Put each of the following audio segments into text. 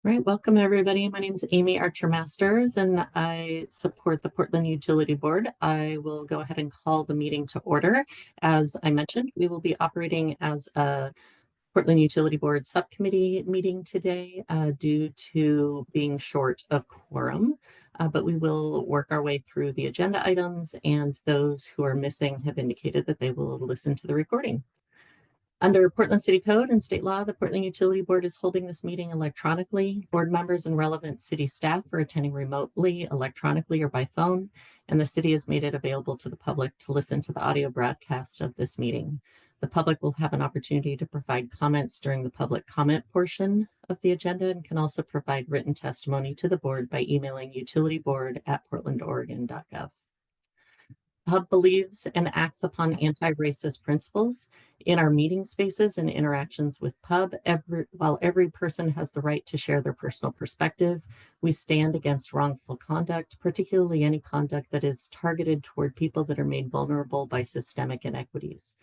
All right, welcome everybody. My name is Amy Archer Masters and I support the Portland Utility Board. I will go ahead and call the meeting to order. As I mentioned, we will be operating as a Portland Utility Board subcommittee meeting today due to being short of quorum, but we will work our way through the agenda items, and those who are missing have indicated that they will listen to the recording. Under Portland City Code and state law, the Portland Utility Board is holding this meeting electronically. Board members and relevant city staff are attending remotely, electronically, or by phone, and the city has made it available to the public to listen to the audio broadcast of this meeting. The public will have an opportunity to provide comments during the public comment portion of the agenda and can also provide written testimony to the board by emailing utilityboard@portlandoregon.gov. Hub believes and acts upon anti-racist principles in our meeting spaces and interactions with Pub. While every person has the right to share their personal perspective, we stand against wrongful conduct, particularly any conduct that is targeted toward people that are made vulnerable by systemic inequities.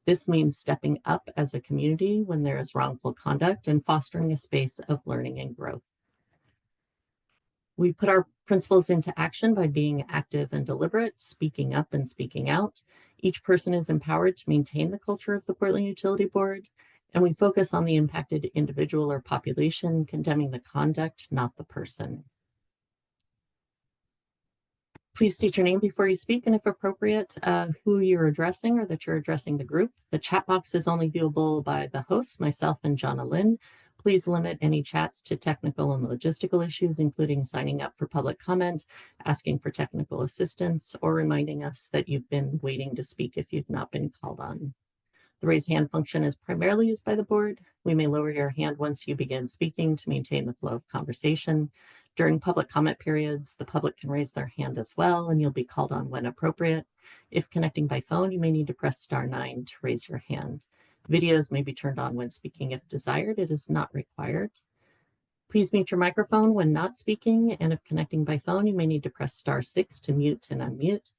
This means stepping up as a community when there is wrongful conduct and fostering a space of learning and growth. We put our principles into action by being active and deliberate, speaking up and speaking out. Each person is empowered to maintain the culture of the Portland Utility Board, and we focus on the impacted individual or population, condemning the conduct, not the person. Please state your name before you speak, and if appropriate, who you're addressing or that you're addressing the group. The chat box is only viewable by the hosts, myself and Jonna Lynn. Please limit any chats to technical and logistical issues, including signing up for public comment, asking for technical assistance, or reminding us that you've been waiting to speak if you've not been called on. The raise hand function is primarily used by the board. We may lower your hand once you begin speaking to maintain the flow of conversation. During public comment periods, the public can raise their hand as well, and you'll be called on when appropriate. If connecting by phone, you may need to press *9 to raise your hand. Videos may be turned on when speaking if desired. It is not required. Please mute your microphone when not speaking, and if connecting by phone, you may need to press *6 to mute and unmute.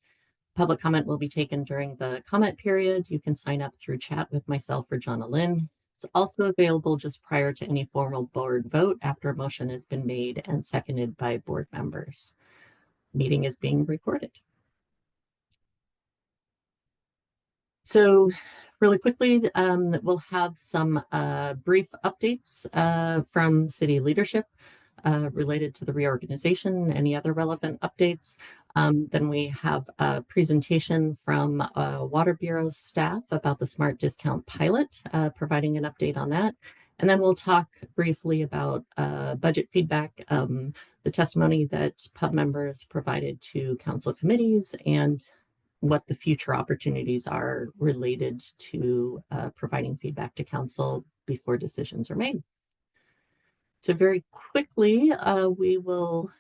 Public comment will be taken during the comment period. You can sign up through chat with myself or Jonna Lynn. It's also available just prior to any formal board vote after a motion has been made and seconded by board members. Meeting is being recorded. So really quickly, we'll have some brief updates from city leadership related to the reorganization, any other relevant updates. Then we have a presentation from Water Bureau staff about the Smart Discount pilot, providing an update on that. And then we'll talk briefly about budget feedback, the testimony that Pub members provided to council committees, and what the future opportunities are related to providing feedback to council before decisions are made. So very quickly, we will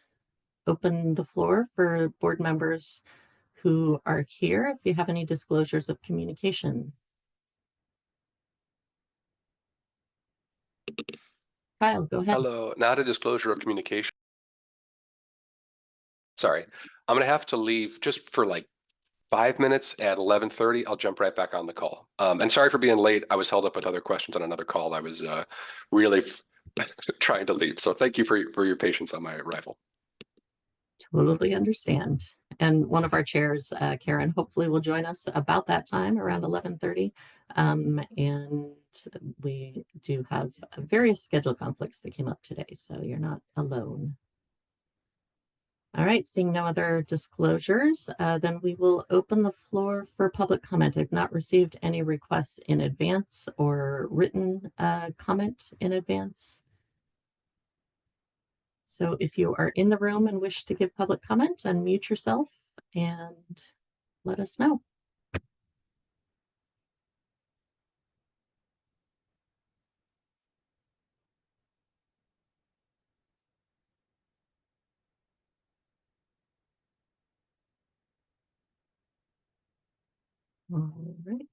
open the floor for board members who are here if you have any disclosures of communication. Kyle, go ahead. Hello, not a disclosure of communication. Sorry, I'm going to have to leave just for like 5 minutes at 11:30. I'll jump right back on the call. And sorry for being late. I was held up with other questions on another call. I was really trying to leave. So thank you for your patience on my arrival. Totally understand. And one of our chairs, Karen, hopefully will join us about that time, around 11:30. And we do have various schedule conflicts that came up today, so you're not alone. All right, seeing no other disclosures, then we will open the floor for public comment. I've not received any requests in advance or written comment in advance. So if you are in the room and wish to give public comment, unmute yourself and let us know. All right.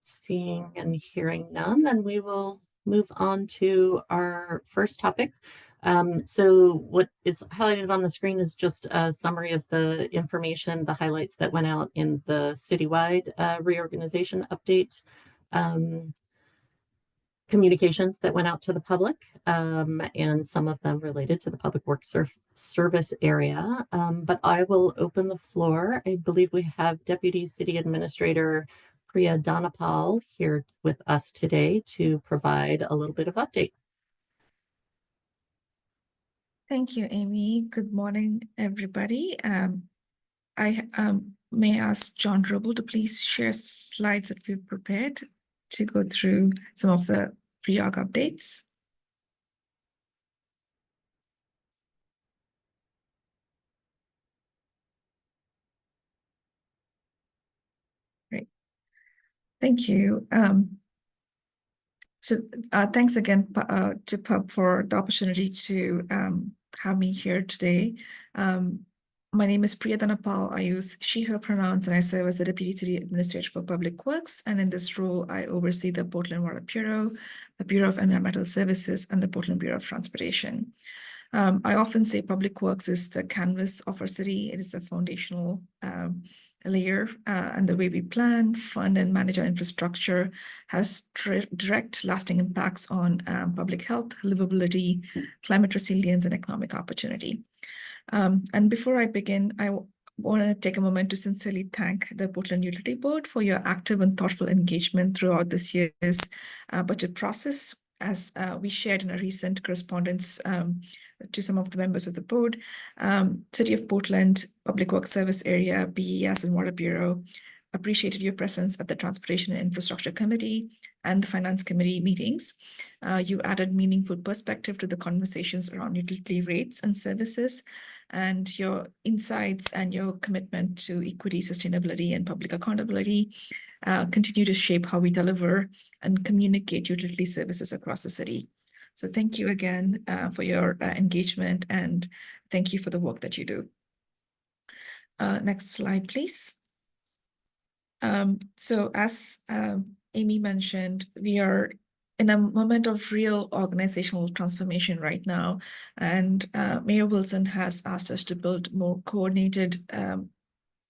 Seeing and hearing none, then we will move on to our first topic. So what is highlighted on the screen is just a summary of the information, the highlights that went out in the citywide reorganization update communications that went out to the public, and some of them related to the public works service area. But I will open the floor. I believe we have Deputy City Administrator Priya Dhanapal here with us today to provide a little bit of update. Thank you, Amy. Good morning, everybody. I may ask John Roble to please share slides that we've prepared to go through some of the pre-org updates. Great. Thank you. Thanks again to PUB for the opportunity to have me here today. My name is Priya Dhanapal. I use she, her pronouns, and I serve as the Deputy City Administrator for Public Works. And in this role, I oversee the Portland Water Bureau, the Bureau of Environmental Services, and the Portland Bureau of Transportation. I often say Public Works is the canvas of our city. It is a foundational layer, and the way we plan, fund, and manage our infrastructure has direct, lasting impacts on public health, livability, climate resilience, and economic opportunity. And before I begin, I want to take a moment to sincerely thank the Portland Utility Board for your active and thoughtful engagement throughout this year's budget process. As we shared in a recent correspondence to some of the members of the board, City of Portland, Public Works Service Area, BES, and Water Bureau appreciated your presence at the Transportation and Infrastructure Committee and the Finance Committee meetings. You added meaningful perspective to the conversations around utility rates and services, and your insights and your commitment to equity, sustainability, and public accountability continue to shape how we deliver and communicate utility services across the city. So thank you again for your engagement, and thank you for the work that you do. Next slide, please. So as Amy mentioned, we are in a moment of real organizational transformation right now, and Mayor Wilson has asked us to build more coordinated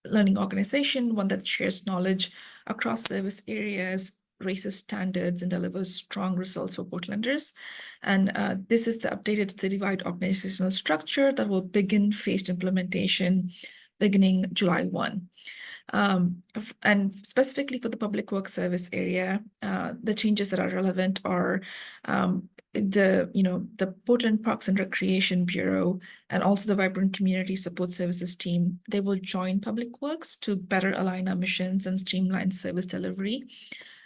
learning organization, one that shares knowledge across service areas, raises standards, and delivers strong results for Portlanders. And this is the updated citywide organizational structure that will begin phased implementation beginning July 1. And specifically for the Public Works Service area, the changes that are relevant are the Portland Parks and Recreation Bureau and also the Vibrant Community Support Services team. They will join Public Works to better align our missions and streamline service delivery.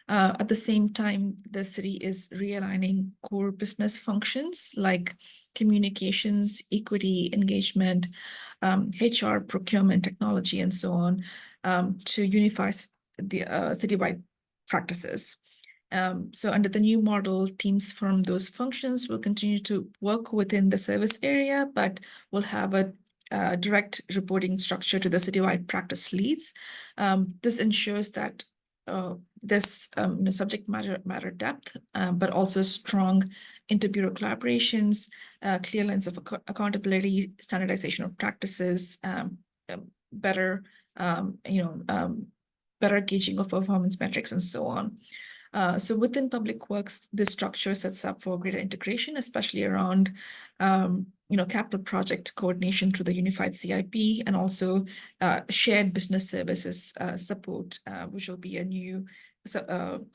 At the same time, the city is realigning core business functions like communications, equity, engagement, HR, procurement, technology, and so on, to unify the citywide practices. So under the new model, teams from those functions will continue to work within the service area, but will have a direct reporting structure to the citywide practice leads. This ensures that there's subject matter depth, but also strong interbureau collaborations, clear lines of accountability, standardization of practices, better better gauging of performance metrics, and so on. So within Public Works, this structure sets up for greater integration, especially around capital project coordination through the unified CIP, and also shared business services support, which will be a new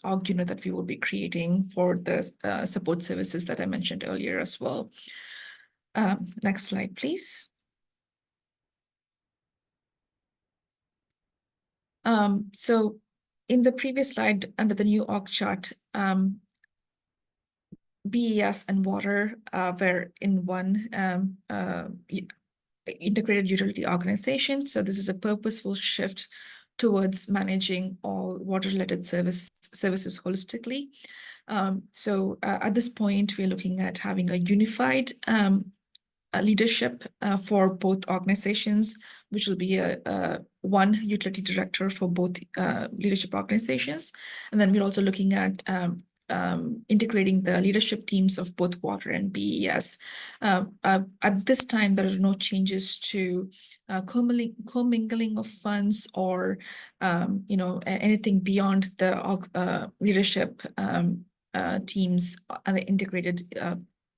org unit that we will be creating for the support services that I mentioned earlier as well. Next slide, please. So in the previous slide, under the new org chart, BES and water were in one integrated utility organization. So this is a purposeful shift towards managing all water-related services holistically. So at this point, we're looking at having a unified leadership for both organizations, which will be one utility director for both leadership organizations. And then we're also looking at integrating the leadership teams of both water and BES. At this time, there are no changes to commingling of funds or anything beyond the leadership teams and the integrated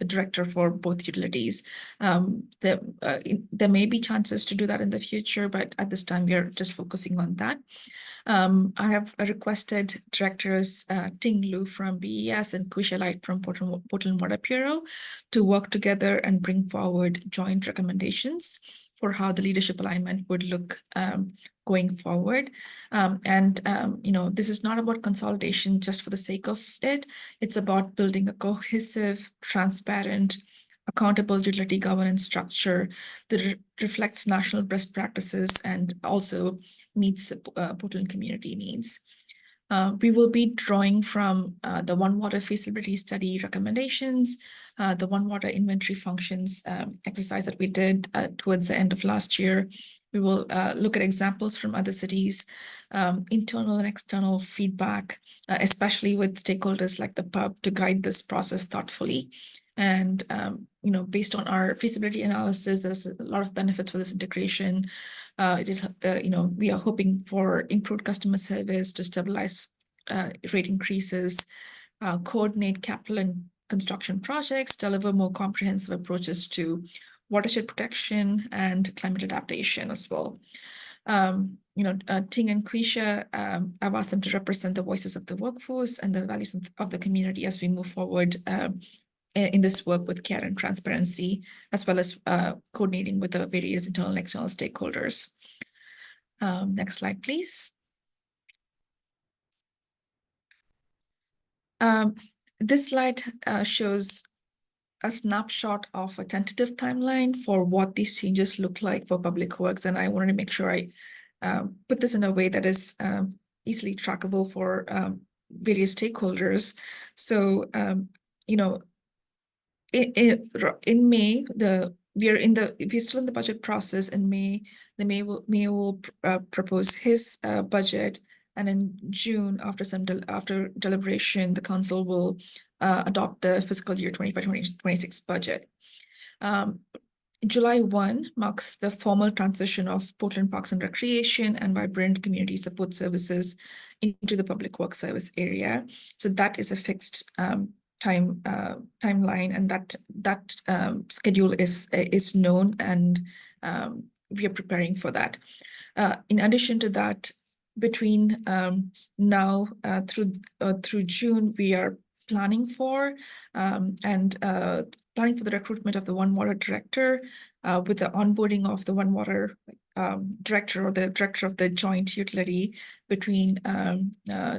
director for both utilities. There may be chances to do that in the future, but at this time, we are just focusing on that. I have requested directors Ting Lu from BES and Quisha Light from Portland Water Bureau to work together and bring forward joint recommendations for how the leadership alignment would look going forward. This is not about consolidation just for the sake of it. It's about building a cohesive, transparent, accountable utility governance structure that reflects national best practices and also meets the Portland community needs. We will be drawing from the One Water feasibility study recommendations, the One Water inventory functions exercise that we did towards the end of last year. We will look at examples from other cities, internal and external feedback, especially with stakeholders like the pub to guide this process thoughtfully. And, based on our feasibility analysis, there's a lot of benefits for this integration. We are hoping for improved customer service to stabilize rate increases, coordinate capital and construction projects, deliver more comprehensive approaches to watershed protection and climate adaptation as well. Ting and Quisha, I've asked them to represent the voices of the workforce and the values of the community as we move forward in this work with care and transparency, as well as coordinating with the various internal and external stakeholders. Next slide, please. This slide shows a snapshot of a tentative timeline for what these changes look like for Public Works, and I wanted to make sure I put this in a way that is easily trackable for various stakeholders. So, in May, we're still in the budget process. In May, the mayor will propose his budget, and in June, after deliberation, the council will adopt the fiscal year 25-26 budget. July 1 marks the formal transition of Portland Parks and Recreation and Vibrant Community Support Services into the Public Works Service area. So that is a fixed timeline, and that schedule is known, and we are preparing for that. In addition to that, between now through June, we are planning for the recruitment of the One Water director, with the onboarding of the One Water director or the director of the joint utility between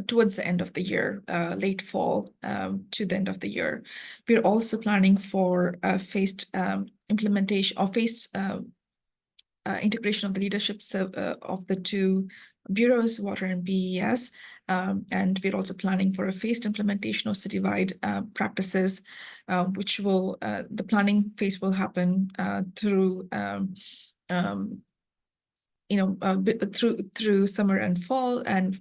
towards the end of the year, late fall to the end of the year. We're also planning for a phased implementation or phased integration of the leadership of the two bureaus, Water and BES, and we're also planning for a phased implementation of citywide practices, which will the planning phase will happen through through summer and fall, and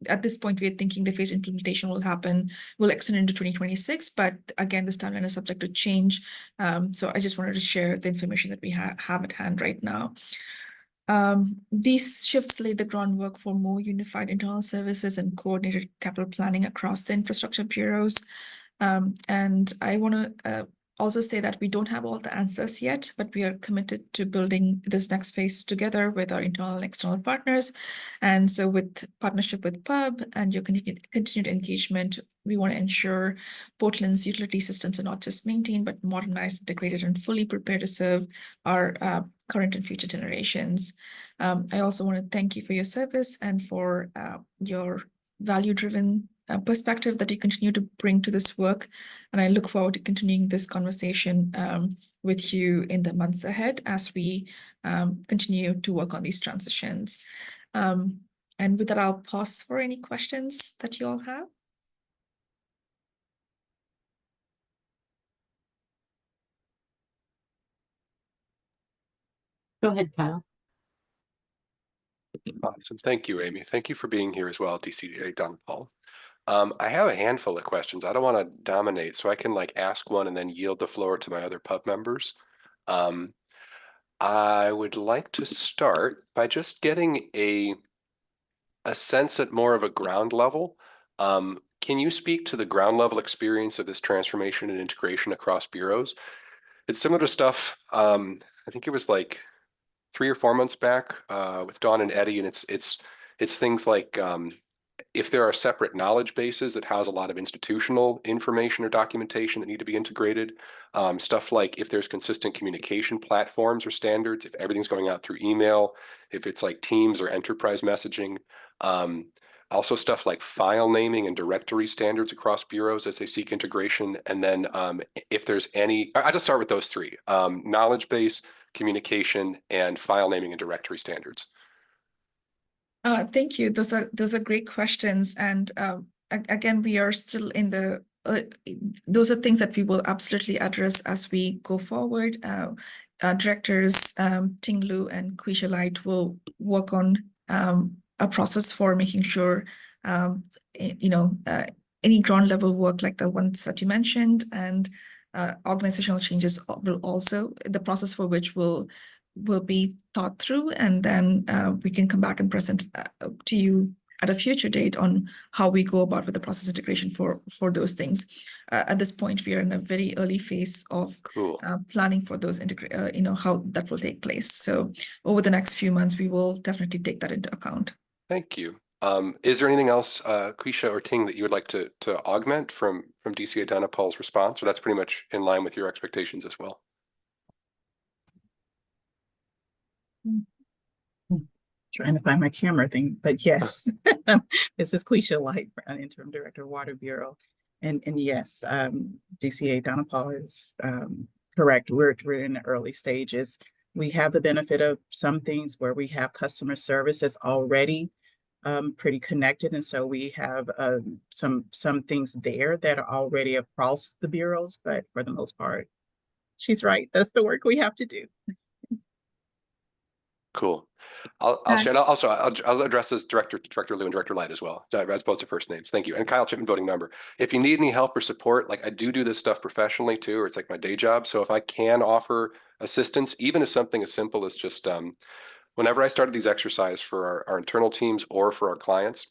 at this point, we are thinking the phased implementation will extend into 2026, but again, this timeline is subject to change. So I just wanted to share the information that we have at hand right now. These shifts lay the groundwork for more unified internal services and coordinated capital planning across the infrastructure bureaus. And I want to also say that we don't have all the answers yet, but we are committed to building this next phase together with our internal and external partners. And so with partnership with PUB and your continued engagement, we want to ensure Portland's utility systems are not just maintained, but modernized, integrated, and fully prepared to serve our current and future generations. I also want to thank you for your service and for your value-driven perspective that you continue to bring to this work. And I look forward to continuing this conversation with you in the months ahead as we continue to work on these transitions. And with that, I'll pause for any questions that you all have. Go ahead, Kyle. Awesome. Thank you, Amy. Thank you for being here as well, DCDA Don Paul. I have a handful of questions. I don't want to dominate, so I can ask one and then yield the floor to my other pub members. I would like to start by just getting a sense at more of a ground level. can you speak to the ground level experience of this transformation and integration across bureaus? It's similar to stuff, I think it was like 3 or 4 months back with Dawn and Eddie, and it's things like if there are separate knowledge bases that house a lot of institutional information or documentation that need to be integrated, stuff like if there's consistent communication platforms or standards, if everything's going out through email, if it's like Teams or enterprise messaging, also stuff like file naming and directory standards across bureaus as they seek integration. And then if there's any, I'll just start with those 3, knowledge base, communication, and file naming and directory standards. Thank you. Those are great questions. And again, we are still in the, those are things that we will absolutely address as we go forward. Directors Ting Lu and Quisha Light will work on a process for making sure, any ground level work like the ones that you mentioned, and organizational changes will also, the process for which will be thought through, and then we can come back and present to you at a future date on how we go about with the process integration for those things. At this point, we are in a very early phase of planning for those how that will take place. So over the next few months, we will definitely take that into account. Thank you. Is there anything else, Quisha or Ting, that you would like to augment from DCA Dhanapal's response, or that's pretty much in line with your expectations as well? Trying to find my camera thing, but yes, this is Quisha Light, Interim Director of Water Bureau. And yes, DCA Dhanapal is correct. We're in the early stages. We have the benefit of some things where we have customer service that's already pretty connected. And so we have some things there that are already across the bureaus, but for the most part, she's right. That's the work we have to do. Cool. I'll share. Also, I'll address this Director Liu and Director Light as well, as opposed to first names. Thank you. And Kyle Chipman, voting member. If you need any help or support, like I do this stuff professionally too, or it's like my day job. So if I can offer assistance, even if something as simple as just whenever I started these exercises for our internal teams or for our clients,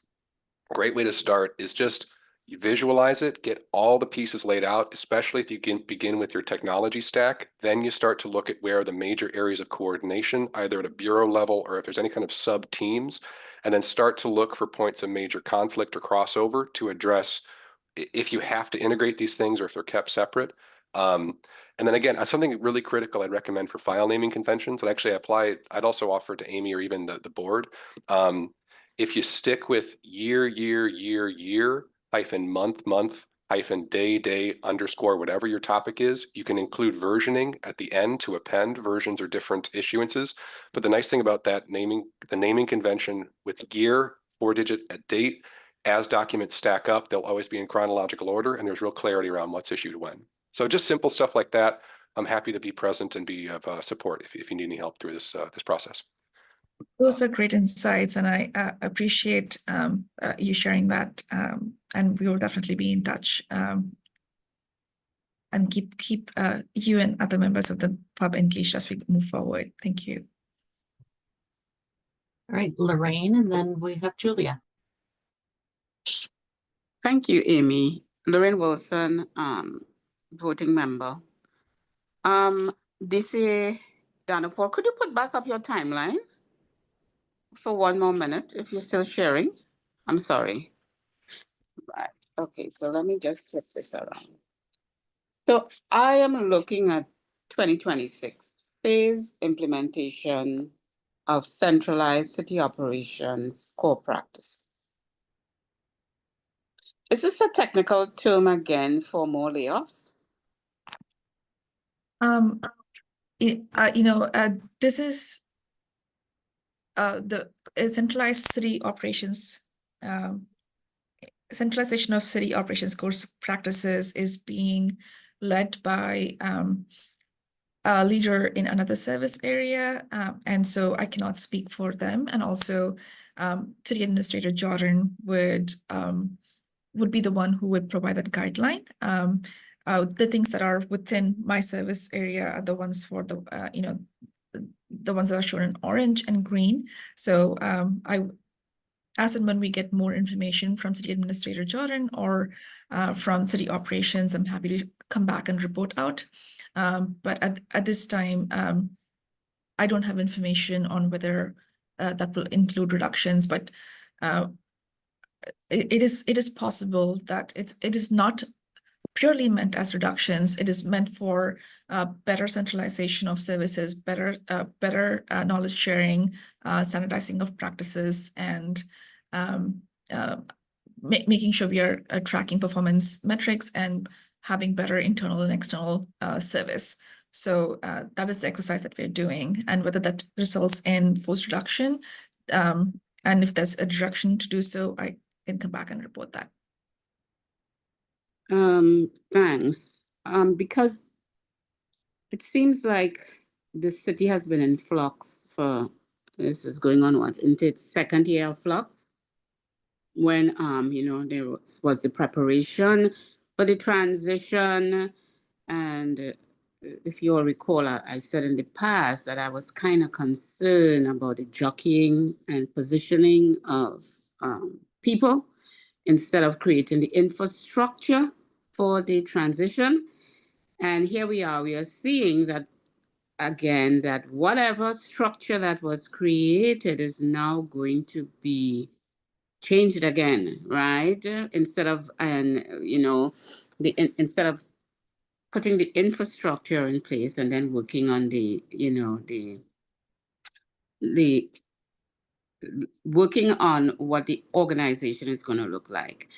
a great way to start is just you visualize it, get all the pieces laid out, especially if you can begin with your technology stack. Then you start to look at where are the major areas of coordination, either at a bureau level or if there's any kind of sub teams, and then start to look for points of major conflict or crossover to address if you have to integrate these things or if they're kept separate. And then again, something really critical I'd recommend for file naming conventions, and actually I'd also offer to Amy or even the board. If you stick with year, -month, -day, _ whatever your topic is, you can include versioning at the end to append versions or different issuances. But the nice thing about that the naming convention with year, 4-digit at date, as documents stack up, they'll always be in chronological order, and there's real clarity around what's issued when. So just simple stuff like that. I'm happy to be present and be of support if you need any help through this process. Those are great insights, and I appreciate you sharing that. And we will definitely be in touch and keep you and other members of the pub engaged as we move forward. Thank you. All right, Lorraine, and then we have Julia. Thank you, Amy. Lorraine Wilson, voting member. DCA Dhanapal, could you put back up your timeline for 1 more minute if you're still sharing? I'm sorry. Right. Okay, so let me just flip this around. So I am looking at 2026 phase implementation of centralized city operations core practices. Is this a technical term again for more layoffs? This is the centralized city operations. Centralization of city operations course practices is being led by a leader in another service area, and so I cannot speak for them. And also, City Administrator Jordan would be the one who would provide that guideline. The things that are within my service area are the ones for the the ones that are shown in orange and green. So as and when we get more information from City Administrator Jordan or from City Operations, I'm happy to come back and report out. But at this time, I don't have information on whether that will include reductions, but it is possible that it is not purely meant as reductions. It is meant for better centralization of services, better knowledge sharing, standardizing of practices, and making sure we are tracking performance metrics and having better internal and external service. So that is the exercise that we're doing, and whether that results in force reduction, and if there's a direction to do so, I can come back and report that. Thanks. Because it seems like the city has been in flux for, this is going on what, into its second year of flux? When, you know, there was the preparation for the transition. And if you all recall, I said in the past that I was kind of concerned about the jockeying and positioning of people instead of creating the infrastructure for the transition. And here we are seeing that again, that whatever structure that was created is now going to be changed again, right? Instead of, you know, instead of putting the infrastructure in place and then working on the, you know, the working on what the organization is going to look like.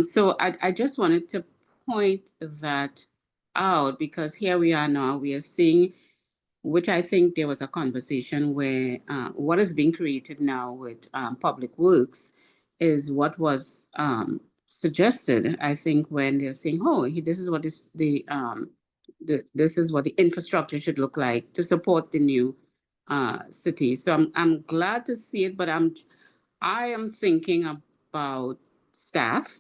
So I just wanted to point that out, because here we are now, we are seeing, which I think there was a conversation where what is being created now with Public Works is what was suggested, I think, when they're saying, oh, this is what this is what the infrastructure should look like to support the new city. So I'm glad to see it, but I am thinking about staff.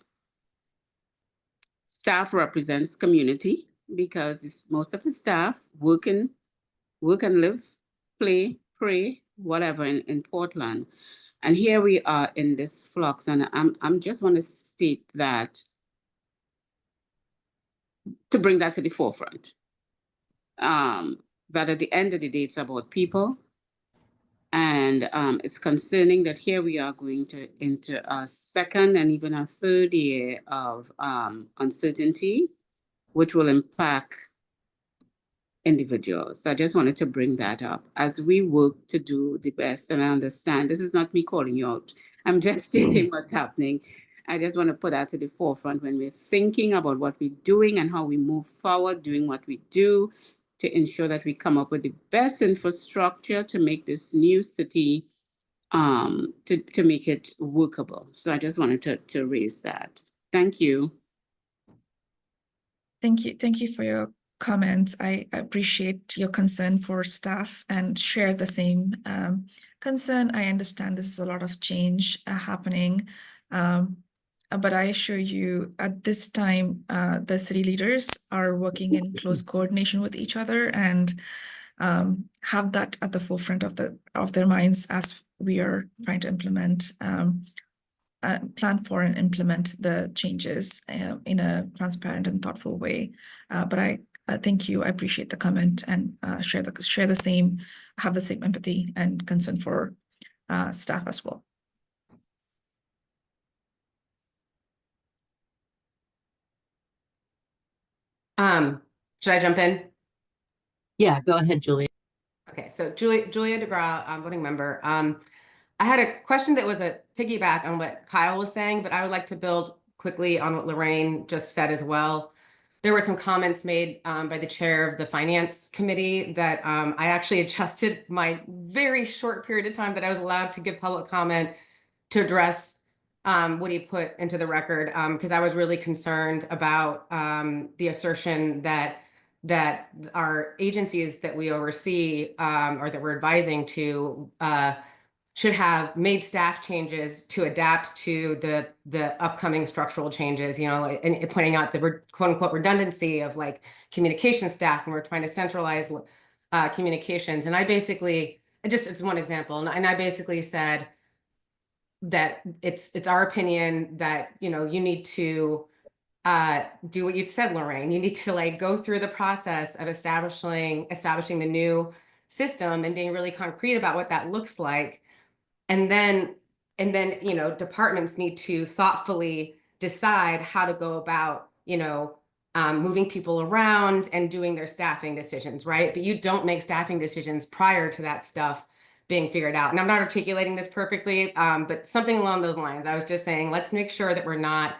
Staff represents community, because it's most of the staff work and live, play, pray, whatever in Portland. And here we are in this flux, and I'm just want to state that, to bring that to the forefront. That at the end of the day, it's about people. And it's concerning that here we are going into a second and even a third year of uncertainty, which will impact individuals. So I just wanted to bring that up as we work to do the best. And I understand this is not me calling you out. I'm just stating what's happening. I just want to put that to the forefront when we're thinking about what we're doing and how we move forward, doing what we do to ensure that we come up with the best infrastructure to make this new city, to make it workable. So I just wanted to raise that. Thank you. Thank you for your comments. I appreciate your concern for staff and share the same concern. I understand this is a lot of change happening, but I assure you, at this time, the city leaders are working in close coordination with each other and have that at the forefront of their minds as we are trying to implement, plan for and implement the changes in a transparent and thoughtful way. But I thank you. I appreciate the comment and have the same empathy and concern for staff as well. Should I jump in? Yeah, go ahead, Julia. Okay, so Julia DeGraw, voting member. I had a question that was a piggyback on what Kyle was saying, but I would like to build quickly on what Lorraine just said as well. There were some comments made by the chair of the finance committee that I actually adjusted my very short period of time that I was allowed to give public comment to address what he put into the record, because I was really concerned about the assertion that our agencies that we oversee or that we're advising to should have made staff changes to adapt to the upcoming structural changes, you know, and pointing out the quote unquote redundancy of like communication staff, and we're trying to centralize communications. And I basically, it's one example, and I basically said, that it's our opinion that, you know, you need to do what you said, Lorraine. You need to like go through the process of establishing the new system and being really concrete about what that looks like. And then, you know, departments need to thoughtfully decide how to go about, you know, moving people around and doing their staffing decisions, right? But you don't make staffing decisions prior to that stuff being figured out. And I'm not articulating this perfectly, but something along those lines. I was just saying, let's make sure that we're not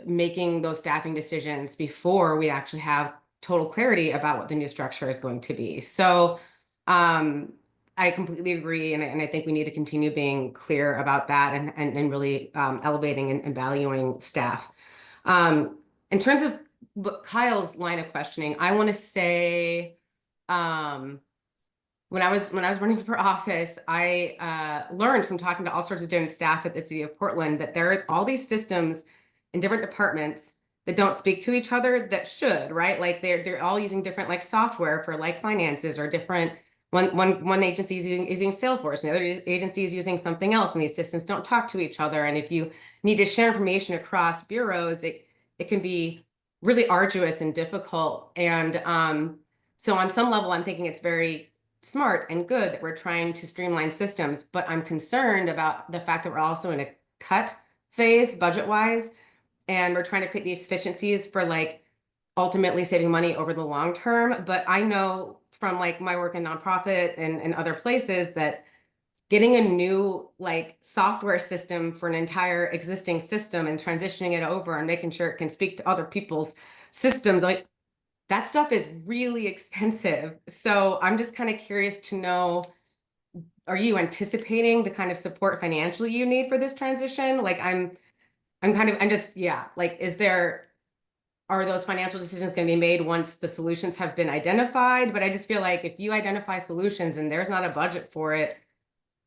making those staffing decisions before we actually have total clarity about what the new structure is going to be. So I completely agree. And I think we need to continue being clear about that and really elevating and valuing staff. In terms of Kyle's line of questioning, I want to say, when I was running for office, I learned from talking to all sorts of different staff at the city of Portland that there are all these systems in different departments that don't speak to each other that should, right? Like they're all using different like software for like finances or different. One agency is using Salesforce, and the other agency is using something else, and the assistants don't talk to each other. And if you need to share information across bureaus, it can be really arduous and difficult. And so on some level, I'm thinking it's very smart and good that we're trying to streamline systems, but I'm concerned about the fact that we're also in a cut phase budget-wise, and we're trying to create these efficiencies for like ultimately saving money over the long term. But I know from like my work in nonprofit and other places that getting a new like software system for an entire existing system and transitioning it over and making sure it can speak to other people's systems, like that stuff is really expensive. So I'm just kind of curious to know, are you anticipating the kind of support financially you need for this transition? Like I'm just, yeah, like, are those financial decisions going to be made once the solutions have been identified? But I just feel like if you identify solutions and there's not a budget for it,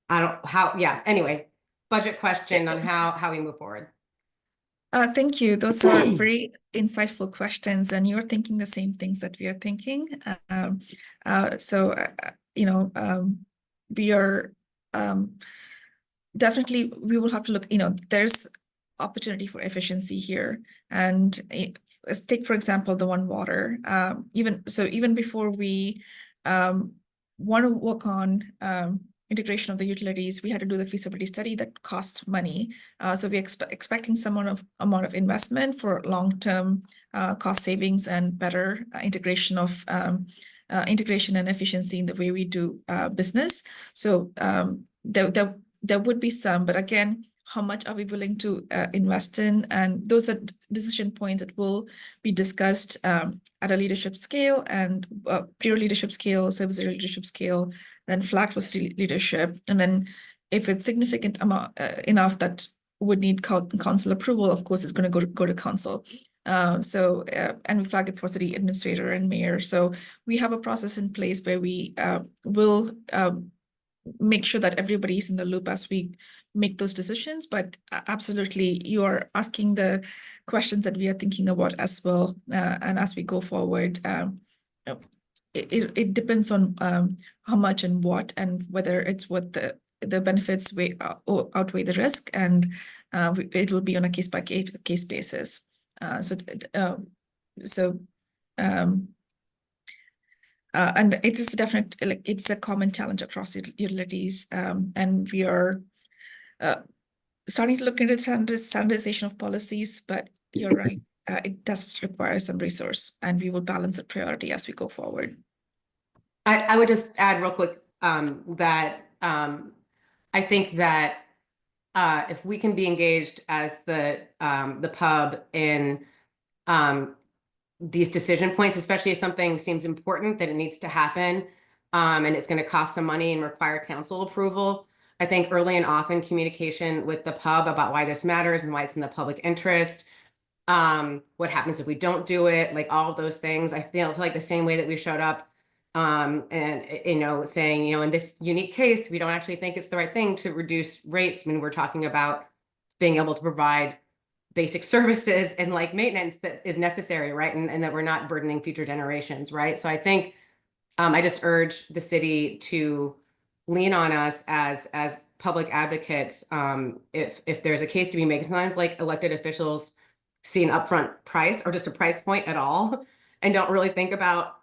anyway, budget question on how we move forward. Thank you. Those are very insightful questions, and you're thinking the same things that we are thinking. You know, we are definitely, we will have to look, you know, there's opportunity for efficiency here. And take, for example, the One Water. Even before we want to work on integration of the utilities, we had to do the feasibility study that costs money. So we're expecting some amount of investment for long-term cost savings and better integration and efficiency in the way we do business. So there would be some, but again, how much are we willing to invest in? And those are decision points that will be discussed at a leadership scale and peer leadership scale, service area leadership scale, then flagged for city leadership. And then if it's significant amount enough that would need council approval, of course, it's going to go to council. And we flag it for city administrator and mayor. So we have a process in place where we will make sure that everybody's in the loop as we make those decisions. But absolutely, you are asking the questions that we are thinking about as well. And as we go forward, it depends on how much and what, and whether it's what the benefits outweigh the risk, and it will be on a case by case basis. And it is definitely like it's a common challenge across utilities, and we are starting to look into standardization of policies. But you're right, it does require some resource, and we will balance the priority as we go forward. I would just add real quick that I think that if we can be engaged as the pub in these decision points, especially if something seems important that it needs to happen, and it's going to cost some money and require council approval. I think early and often communication with the pub about why this matters and why it's in the public interest. What happens if we don't do it? Like all of those things. I feel like the same way that we showed up and, you know, saying, you know, in this unique case, we don't actually think it's the right thing to reduce rates when we're talking about being able to provide basic services and like maintenance that is necessary, right? And that we're not burdening future generations, right? So I think I just urge the city to lean on us as public advocates, if there's a case to be made. Sometimes like elected officials see an upfront price or just a price point at all and don't really think about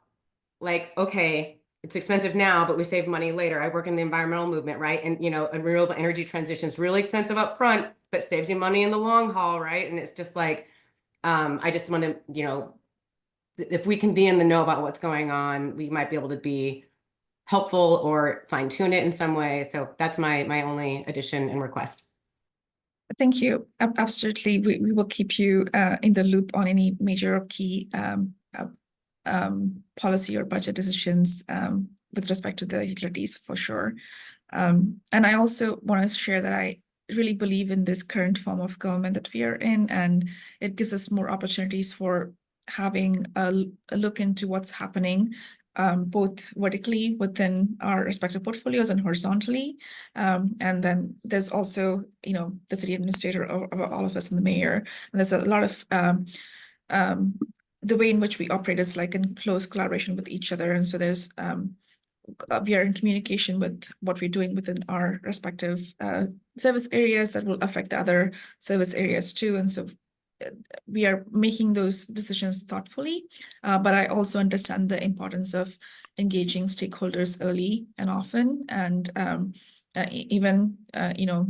like, okay, it's expensive now, but we save money later. I work in the environmental movement, right? And you know, a renewable energy transition is really expensive up front, but saves you money in the long haul, right? And it's just like, I just want to, you know, if we can be in the know about what's going on, we might be able to be helpful or fine tune it in some way. So that's my only addition and request. Thank you. Absolutely. We will keep you in the loop on any major or key policy or budget decisions with respect to the utilities for sure. And I also want to share that I really believe in this current form of government that we are in, and it gives us more opportunities for having a look into what's happening both vertically within our respective portfolios and horizontally. And then there's also, you know, the city administrator, or all of us and the mayor. And there's a lot of the way in which we operate is like in close collaboration with each other. And so there's we are in communication with what we're doing within our respective service areas that will affect the other service areas too. And so we are making those decisions thoughtfully, but I also understand the importance of engaging stakeholders early and often, and even you know,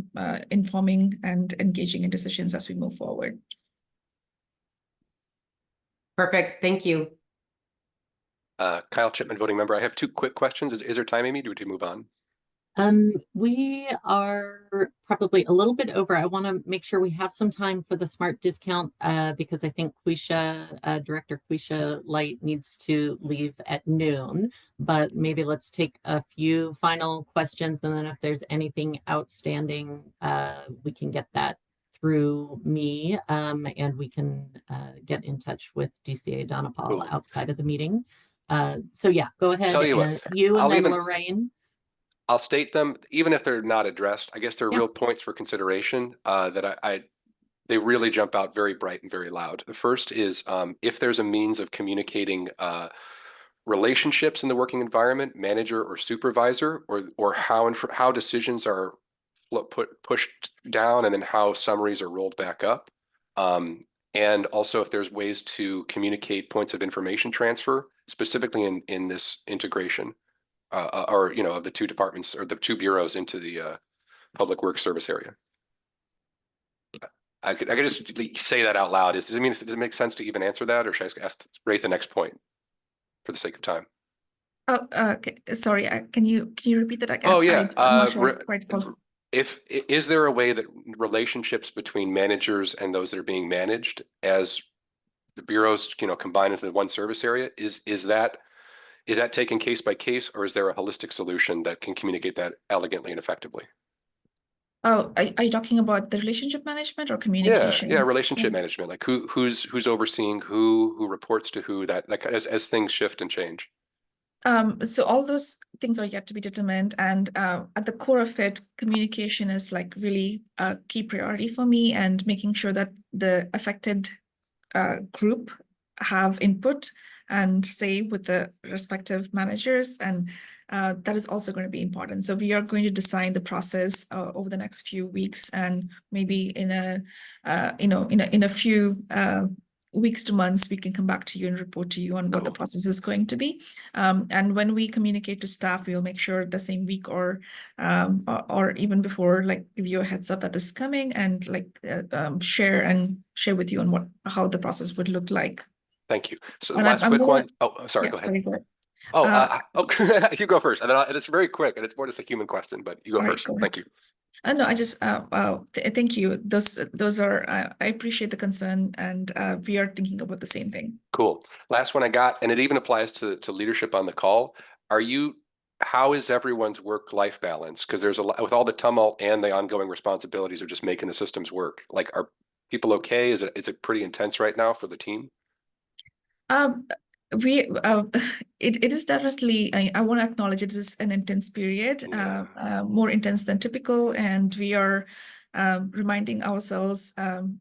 informing and engaging in decisions as we move forward. Perfect. Thank you. Kyle Chipman, voting member. I have two quick questions. Is there time, Amy? Do we move on? We are probably a little bit over. I want to make sure we have some time for the smart discount because I think Quisha, Director Quisha Light needs to leave at noon, but maybe let's take a few final questions, and then if there's anything outstanding, we can get that through me, and we can get in touch with DCA Donna Paul Cool. outside of the meeting. So yeah, go ahead. Tell you what, and you and I'll then even- Lorraine. I'll state them, even if they're not addressed. I guess they're Yeah. real points for consideration that they really jump out very bright and very loud. The first is if there's a means of communicating relationships in the working environment, manager or supervisor, or how decisions are pushed down and then how summaries are rolled back up. And also if there's ways to communicate points of information transfer, specifically in this integration. Or you know, of the two departments or the two bureaus into the public works service area. I could just say that out loud. Does it make sense to even answer that, or should I rate the next point for the sake of time? Oh, okay. Sorry. Can you repeat that again? Oh yeah. I'm not sure I quite follow. Is there a way that relationships between managers and those that are being managed as the bureaus, you know, combine into one service area, is that taken case by case, or is there a holistic solution that can communicate that elegantly and effectively? Oh, are you talking about the relationship management or communications? Yeah, relationship management. Like who's overseeing who reports to who, that like as things shift and change. So all those things are yet to be determined, and at the core of it, communication is like really a key priority for me, and making sure that the affected group have input and say with the respective managers, and that is also going to be important. So we are going to design the process over the next few weeks, and maybe in a few weeks to months, we can come back to you and report to you on what the process is going to be. And when we communicate to staff, we'll make sure the same week or even before, like give you a heads up that is coming, and like share with you on how the process would look like. Thank you. So the And last I'm quick more- one. Oh, sorry, Yeah, go ahead. sorry, go ahead. You go first, and then it's very quick, and it's more just a human question. But you go All right, first. go ahead. Thank you. No, I just thank you. Those are I appreciate the concern, and we are thinking about the same thing. Cool. Last one I got, and it even applies to leadership on the call. How is everyone's work-life balance? Because there's a lot with all the tumult and the ongoing responsibilities of just making the systems work. Like, are people okay? Is it pretty intense right now for the team? It is definitely, I want to acknowledge it is an intense period, Yeah. more intense than typical, and we are reminding ourselves and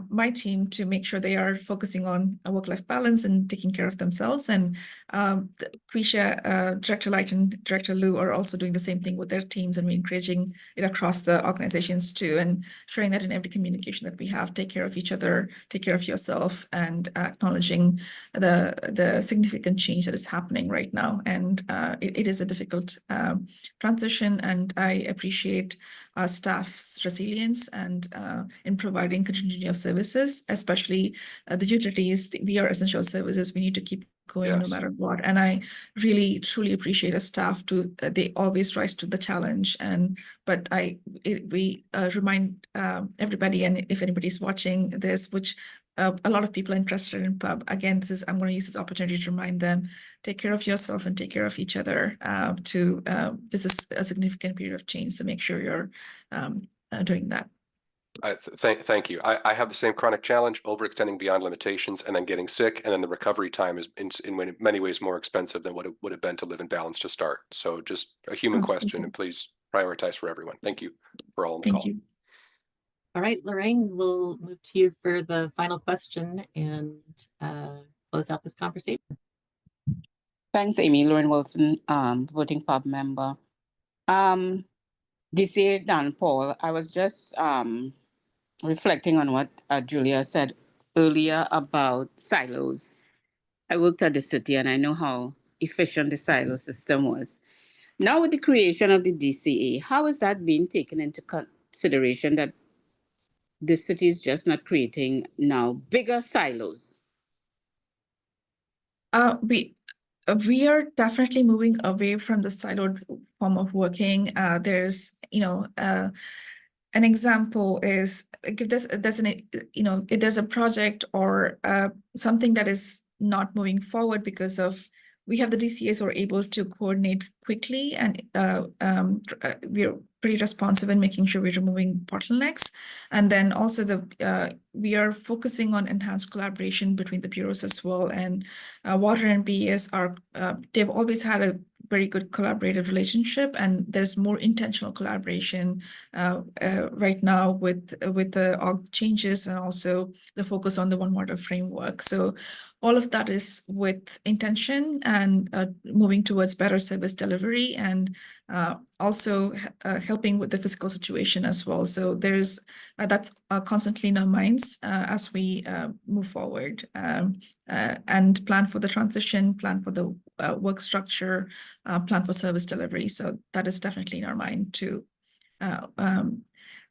my team to make sure they are focusing on a work-life balance and taking care of themselves. And Quisha, Director Light and Director Lou are also doing the same thing with their teams, and we're encouraging it across the organizations too, and showing that in every communication that we have, take care of each other, take care of yourself, and acknowledging the significant change that is happening right now. And it is a difficult transition, and I appreciate our staff's resilience and in providing continuity of services, especially the utilities. We are essential services. We need to keep going no Yes. matter what. And I really truly appreciate our staff to they always rise to the challenge. And but we remind everybody, and if anybody's watching this, which a lot of people are interested in pub. Again, I'm going to use this opportunity to remind them, take care of yourself and take care of each other. This is a significant period of change, so make sure you're doing that. Thank you. I have the same chronic challenge, overextending beyond limitations and then getting sick. And then the recovery time is in many ways more expensive than what it would have been to live in balance to start. So just a human question, Absolutely. and please prioritize for everyone. Thank you for all on the Thank call. you. All right, Lorraine, we'll move to you for the final question and close out this conversation. Thanks, Amy. Lauren Wilson, voting pub member. DCA Dan Paul, I was just reflecting on what Julia said earlier about silos. I worked at the city and I know how efficient the silo system was. Now with the creation of the DCA, how is that being taken into consideration that the city is just not creating now bigger silos? We are definitely moving away from the siloed form of working. There's, an example is like if if there's a project or something that is not moving forward because of, we have the DCAs who are able to coordinate quickly, and we're pretty responsive in making sure we're removing bottlenecks. And then also we are focusing on enhanced collaboration between the bureaus as well. And Water and BES they've always had a very good collaborative relationship, and there's more intentional collaboration right now with the org changes and also the focus on the One Water framework. So all of that is with intention and moving towards better service delivery, and also helping with the fiscal situation as well. So there's that's constantly in our minds as we move forward and plan for the transition, plan for the work structure, plan for service delivery. So that is definitely in our mind too.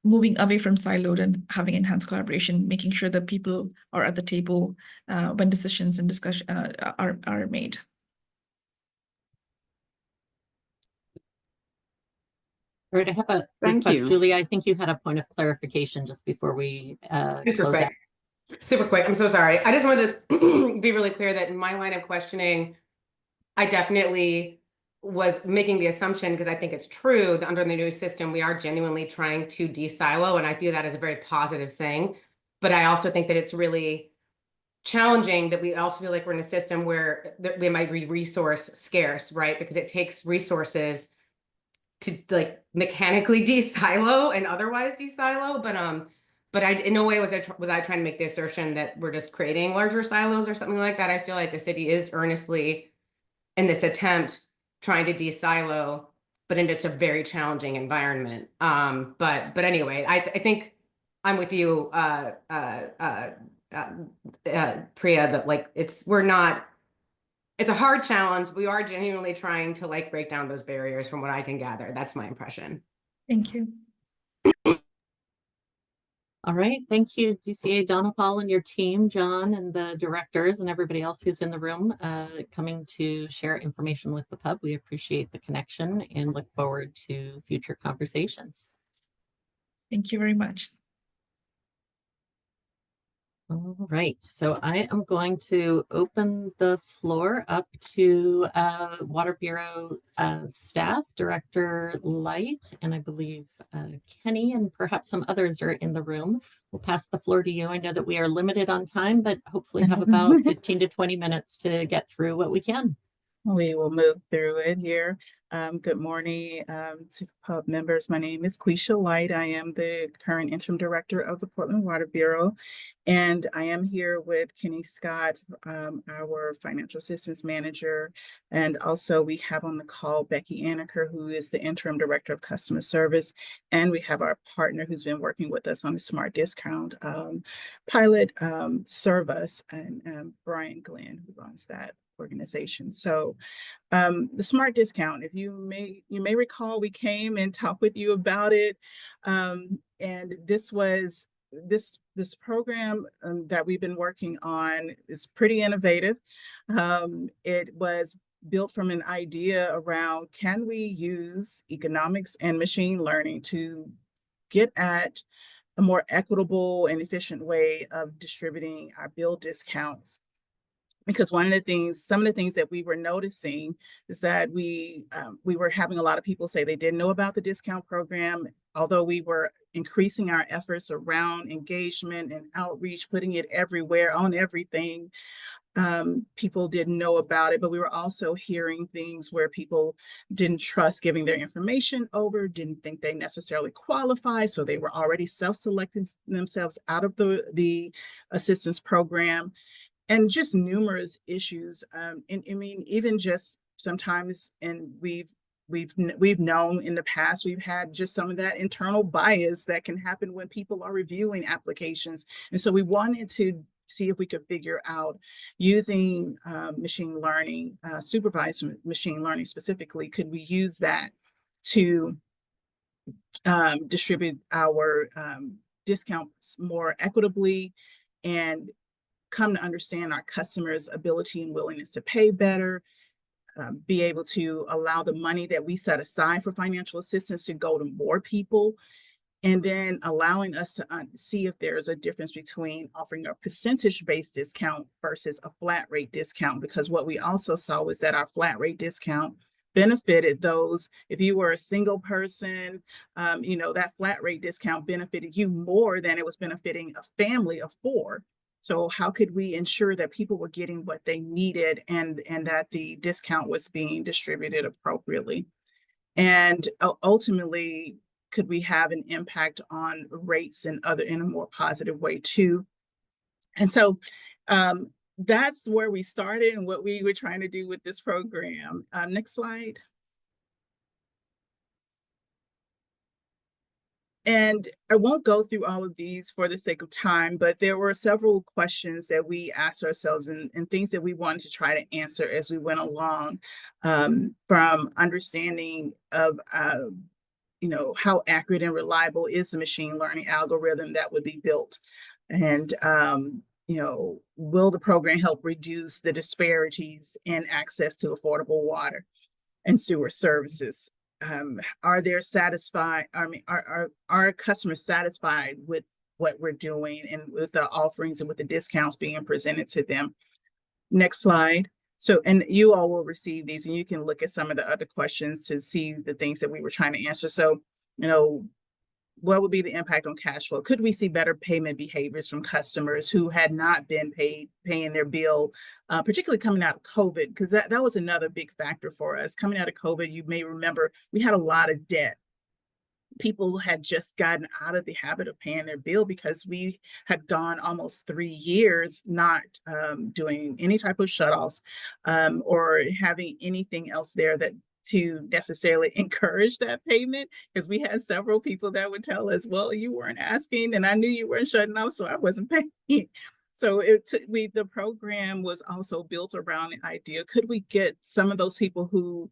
Moving away from siloed and having enhanced collaboration, making sure that people are at the table when decisions and discussion are made. All right, I have a Thank request, you. Julia. I think you had a point of clarification just before we close out. Super quick. I'm so sorry. I just wanted to be really clear that in my line of questioning, I definitely was making the assumption, because I think it's true, that under the new system, we are genuinely trying to de-silo, and I view that as a very positive thing. But I also think that it's really challenging that we also feel like we're in a system where we might be resource scarce, right? Because it takes resources to like mechanically de-silo and otherwise de-silo. But I, in no way was I trying to make the assertion that we're just creating larger silos or something like that. I feel like the city is earnestly in this attempt trying to de-silo, but in just a very challenging environment. But anyway, I think I'm with you, Priya, that like it's a hard challenge. We are genuinely trying to like break down those barriers from what I can gather. That's my impression. Thank you. All right, thank you, DCA Donapal and your team, John, and the directors and everybody else who's in the room coming to share information with the pub. We appreciate the connection and look forward to future conversations. Thank you very much. All right, so I am going to open the floor up to Water Bureau staff, Director Light, and I believe Kenny and perhaps some others are in the room. We'll pass the floor to you. I know that we are limited on time, but hopefully have about 15 to 20 minutes to get through what we can. We will move through it here. Good morning to pub members. My name is Quisha Light. I am the current interim director of the Portland Water Bureau. And I am here with Kenny Scott, our financial assistance manager. And also we have on the call Becky Anaker, who is the interim director of customer service. And we have our partner who's been working with us on the Smart Discount pilot, Service, and Brian Glenn, who runs that organization. So the Smart Discount, if you may recall, we came and talked with you about it. And this was this program that we've been working on is pretty innovative. It was built from an idea around, can we use economics and machine learning to get at a more equitable and efficient way of distributing our bill discounts? Because some of the things that we were noticing is that we were having a lot of people say they didn't know about the discount program, although we were increasing our efforts around engagement and outreach, putting it everywhere on everything. People didn't know about it, but we were also hearing things where people didn't trust giving their information over, didn't think they necessarily qualified, so they were already self-selecting themselves out of the assistance program. And just numerous issues. And I mean, even just sometimes, and we've known in the past, we've had just some of that internal bias that can happen when people are reviewing applications. And so we wanted to see if we could figure out, using machine learning, supervised machine learning specifically, could we use that to distribute our discounts more equitably and come to understand our customers' ability and willingness to pay better, be able to allow the money that we set aside for financial assistance to go to more people, and then allowing us to see if there's a difference between offering a percentage-based discount versus a flat rate discount. Because what we also saw was that our flat rate discount benefited those, if you were a single person, that flat rate discount benefited you more than it was benefiting a family of 4. So how could we ensure that people were getting what they needed and that the discount was being distributed appropriately? And ultimately, could we have an impact on rates in a more positive way too? And so that's where we started and what we were trying to do with this program. Next slide. And I won't go through all of these for the sake of time, but there were several questions that we asked ourselves and things that we wanted to try to answer as we went along, from understanding of, how accurate and reliable is the machine learning algorithm that would be built? And, will the program help reduce the disparities in access to affordable water and sewer services? Are our customers satisfied with what we're doing and with the offerings and with the discounts being presented to them? Next slide. So, and you all will receive these and you can look at some of the other questions to see the things that we were trying to answer. So, what would be the impact on cash flow? Could we see better payment behaviors from customers who had not been paying their bill, particularly coming out of COVID? Because that was another big factor for us. Coming out of COVID, you may remember, we had a lot of debt. People had just gotten out of the habit of paying their bill because we had gone almost 3 years not doing any type of shutoffs or having anything else there that to necessarily encourage that payment, because we had several people that would tell us, well, you weren't asking and I knew you weren't shutting off, so I wasn't paying. So the program was also built around the idea, could we get some of those people who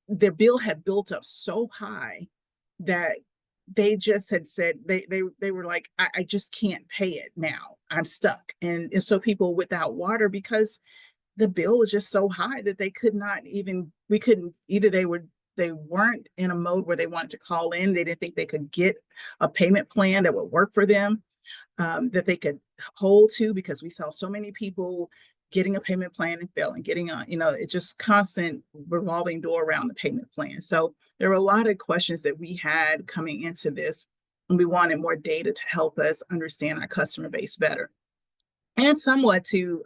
their bill had built up so high that they just had said, they were like, I just can't pay it now, I'm stuck. And so people without water, because the bill was just so high that they could not even, they weren't in a mode where they wanted to call in. They didn't think they could get a payment plan that would work for them, that they could hold to, because we saw so many people getting a payment plan and failing, getting on, it's just constant revolving door around the payment plan. So there were a lot of questions that we had coming into this, and we wanted more data to help us understand our customer base better. And somewhat to,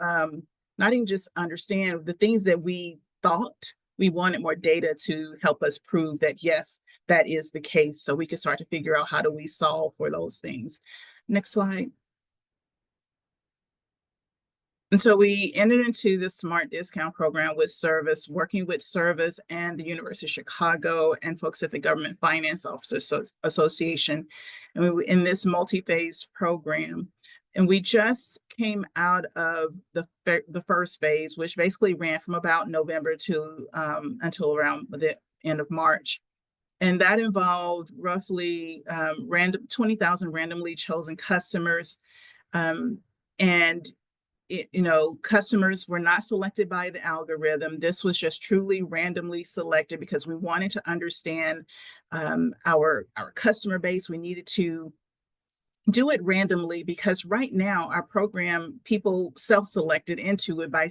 not even just understand the things that we thought. We wanted more data to help us prove that, yes, that is the case. So we could start to figure out how do we solve for those things. Next slide. And so we entered into the Smart Discount Program with Service, working with Service and the University of Chicago and folks at the Government Finance Officers Association. And we were in this multi-phase program. And we just came out of the first phase, which basically ran from about November to until around the end of March. And that involved roughly 20,000 randomly chosen customers. Customers were not selected by the algorithm. This was just truly randomly selected because we wanted to understand our customer base. We needed to do it randomly because right now our program, people self-selected into it by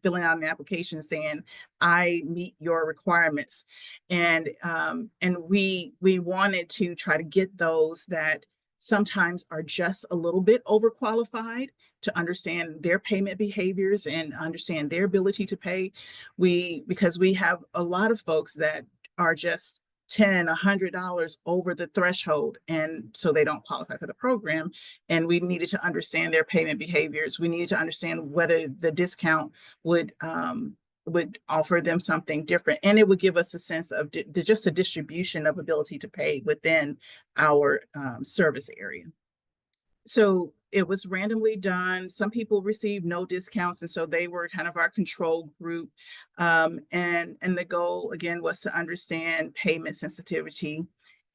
filling out an application saying, I meet your requirements. And we wanted to try to get those that sometimes are just a little bit overqualified to understand their payment behaviors and understand their ability to pay. Because we have a lot of folks that are just $10, $100 over the threshold, and so they don't qualify for the program. And we needed to understand their payment behaviors. We needed to understand whether the discount would offer them something different, and it would give us a sense of just a distribution of ability to pay within our service area. So it was randomly done. Some people received no discounts, and so they were kind of our control group. And the goal, again, was to understand payment sensitivity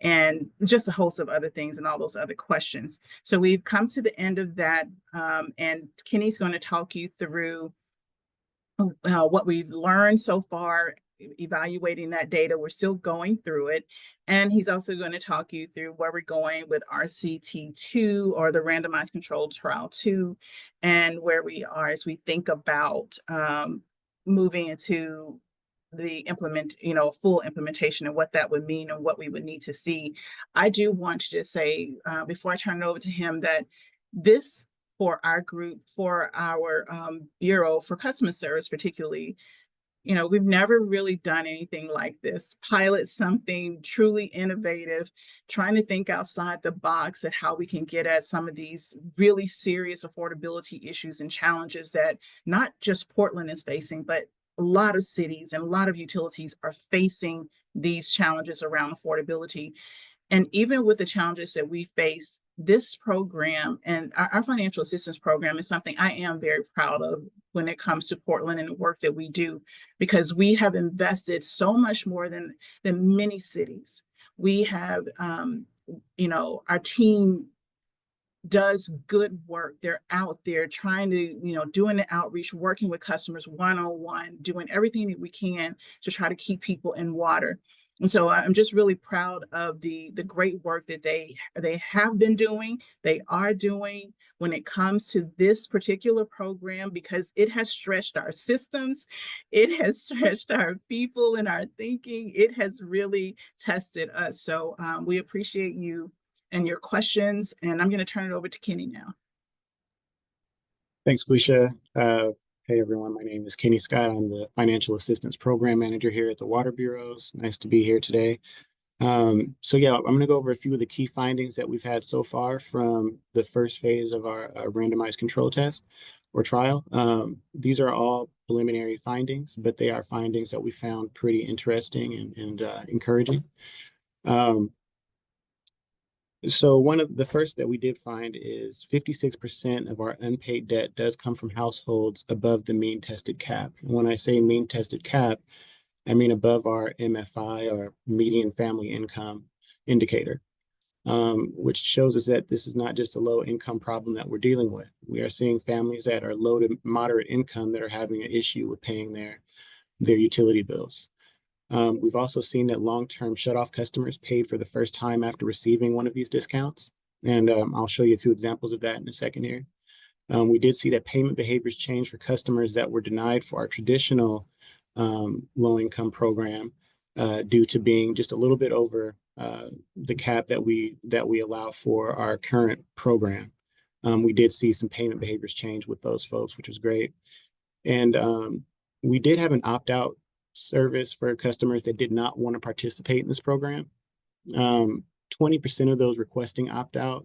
and just a host of other things and all those other questions. So we've come to the end of that, and Kenny's going to talk you through what we've learned so far, evaluating that data. We're still going through it. And he's also going to talk you through where we're going with RCT2, or the Randomized Controlled Trial 2, and where we are as we think about moving into the full implementation and what that would mean and what we would need to see. I do want to just say, before I turn it over to him, that this, for our group, for our Bureau for Customer Service particularly, we've never really done anything like this. Pilot something truly innovative, trying to think outside the box at how we can get at some of these really serious affordability issues and challenges that not just Portland is facing, but a lot of cities and a lot of utilities are facing these challenges around affordability. And even with the challenges that we face, this program and our financial assistance program is something I am very proud of when it comes to Portland and the work that we do, because we have invested so much more than many cities. We have, our team does good work. They're out there trying to, doing the outreach, working with customers one-on-one, doing everything that we can to try to keep people in water. And so I'm just really proud of the great work that they have been doing, they are doing when it comes to this particular program, because it has stretched our systems, it has stretched our people and our thinking, it has really tested us. So we appreciate you and your questions, and I'm going to turn it over to Kenny now. Thanks, Felicia. Hey everyone, my name is Kenny Scott. I'm the Financial Assistance Program Manager here at the Water Bureaus. Nice to be here today. I'm going to go over a few of the key findings that we've had so far from the first phase of our randomized control test or trial. These are all preliminary findings, but they are findings that we found pretty interesting and encouraging. So one of the first that we did find is 56% of our unpaid debt does come from households above the mean tested cap. And when I say mean tested cap, I mean above our MFI, or median family income indicator, which shows us that this is not just a low income problem that we're dealing with. We are seeing families that are low to moderate income that are having an issue with paying their utility bills. We've also seen that long-term shutoff customers paid for the first time after receiving one of these discounts. And I'll show you a few examples of that in a second here. We did see that payment behaviors change for customers that were denied for our traditional low-income program due to being just a little bit over the cap that we allow for our current program. We did see some payment behaviors change with those folks, which was great. And we did have an opt-out service for customers that did not want to participate in this program. 20% of those requesting opt-out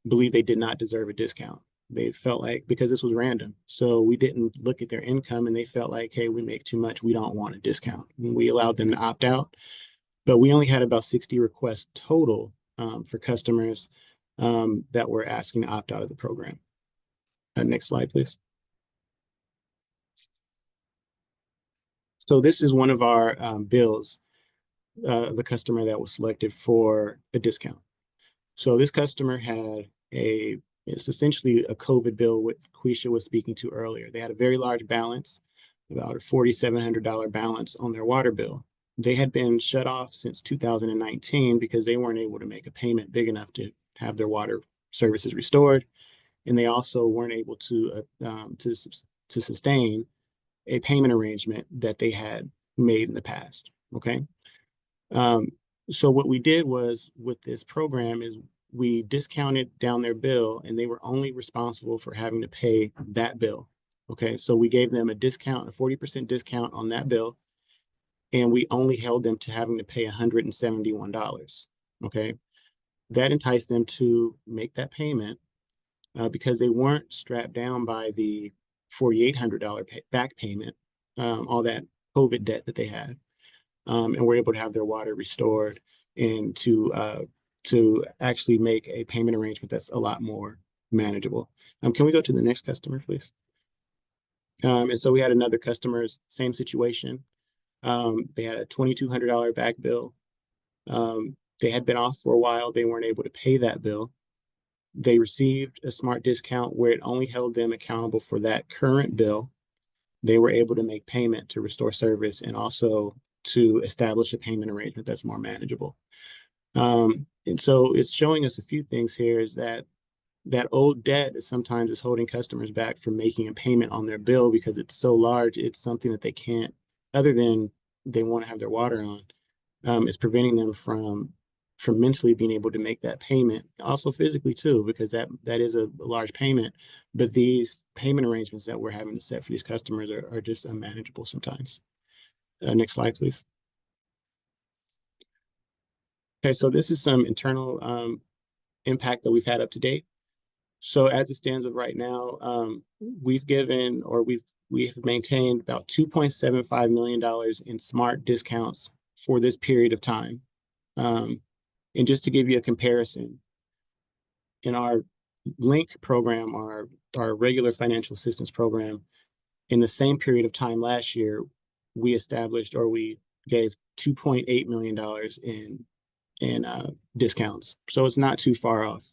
believe they did not deserve a discount. They felt like, because this was random, so we didn't look at their income, and they felt like, hey, we make too much, we don't want a discount. And we allowed them to opt out, but we only had about 60 requests total for customers that were asking to opt out of the program. Next slide, please. So this is one of our bills, the customer that was selected for a discount. So this customer had it's essentially a COVID bill, what Quisha was speaking to earlier. They had a very large balance, about a $4,700 balance on their water bill. They had been shut off since 2019 because they weren't able to make a payment big enough to have their water services restored. And they also weren't able to sustain a payment arrangement that they had made in the past, okay? So what we did was, with this program, is we discounted down their bill, and they were only responsible for having to pay that bill, okay? So we gave them a discount, a 40% discount on that bill, and we only held them to having to pay $171, okay? That enticed them to make that payment because they weren't strapped down by the $4,800 back payment, all that COVID debt that they had, and were able to have their water restored and to actually make a payment arrangement that's a lot more manageable. Can we go to the next customer, please? And so we had another customer, same situation. They had a $2,200 back bill. They had been off for a while. They weren't able to pay that bill. They received a smart discount where it only held them accountable for that current bill. They were able to make payment to restore service and also to establish a payment arrangement that's more manageable. And so it's showing us a few things here, is that old debt sometimes is holding customers back from making a payment on their bill because it's so large. It's something that they can't, other than they want to have their water on, is preventing them from mentally being able to make that payment. Also physically too, because that is a large payment. But these payment arrangements that we're having to set for these customers are just unmanageable sometimes. Next slide, please. Okay, so this is some internal impact that we've had up to date. So as it stands of right now, we've given, or we have maintained about $2.75 million in smart discounts for this period of time. And just to give you a comparison, in our LINK program, our regular financial assistance program, in the same period of time last year, we established, or we gave $2.8 million in discounts. So it's not too far off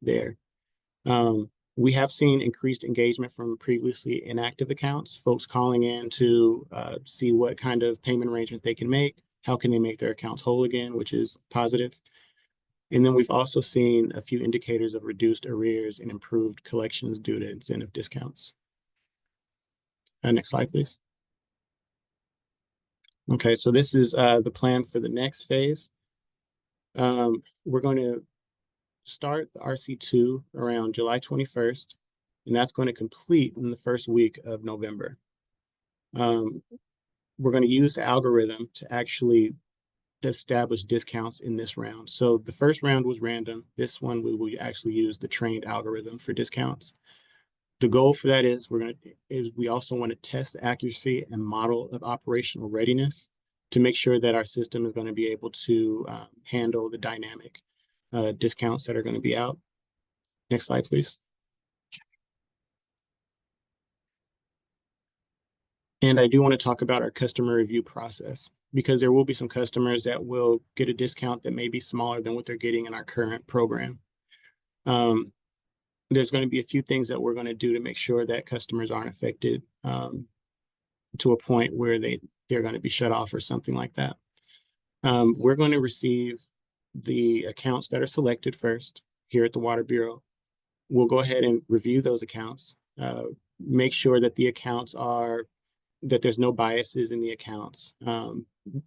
there. We have seen increased engagement from previously inactive accounts, folks calling in to see what kind of payment arrangement they can make, how can they make their accounts whole again, which is positive. And then we've also seen a few indicators of reduced arrears and improved collections due to incentive discounts. Next slide, please. Okay, so this is the plan for the next phase. We're going to start the RC2 around July 21st, and that's going to complete in the first week of November. We're going to use the algorithm to actually establish discounts in this round. So the first round was random. This one, we will actually use the trained algorithm for discounts. The goal for that is we also want to test the accuracy and model of operational readiness to make sure that our system is going to be able to handle the dynamic discounts that are going to be out. Next slide, please. And I do want to talk about our customer review process, because there will be some customers that will get a discount that may be smaller than what they're getting in our current program. There's going to be a few things that we're going to do to make sure that customers aren't affected to a point where they're going to be shut off or something like that. We're going to receive the accounts that are selected first here at the Water Bureau. We'll go ahead and review those accounts, make sure that the accounts that there's no biases in the accounts.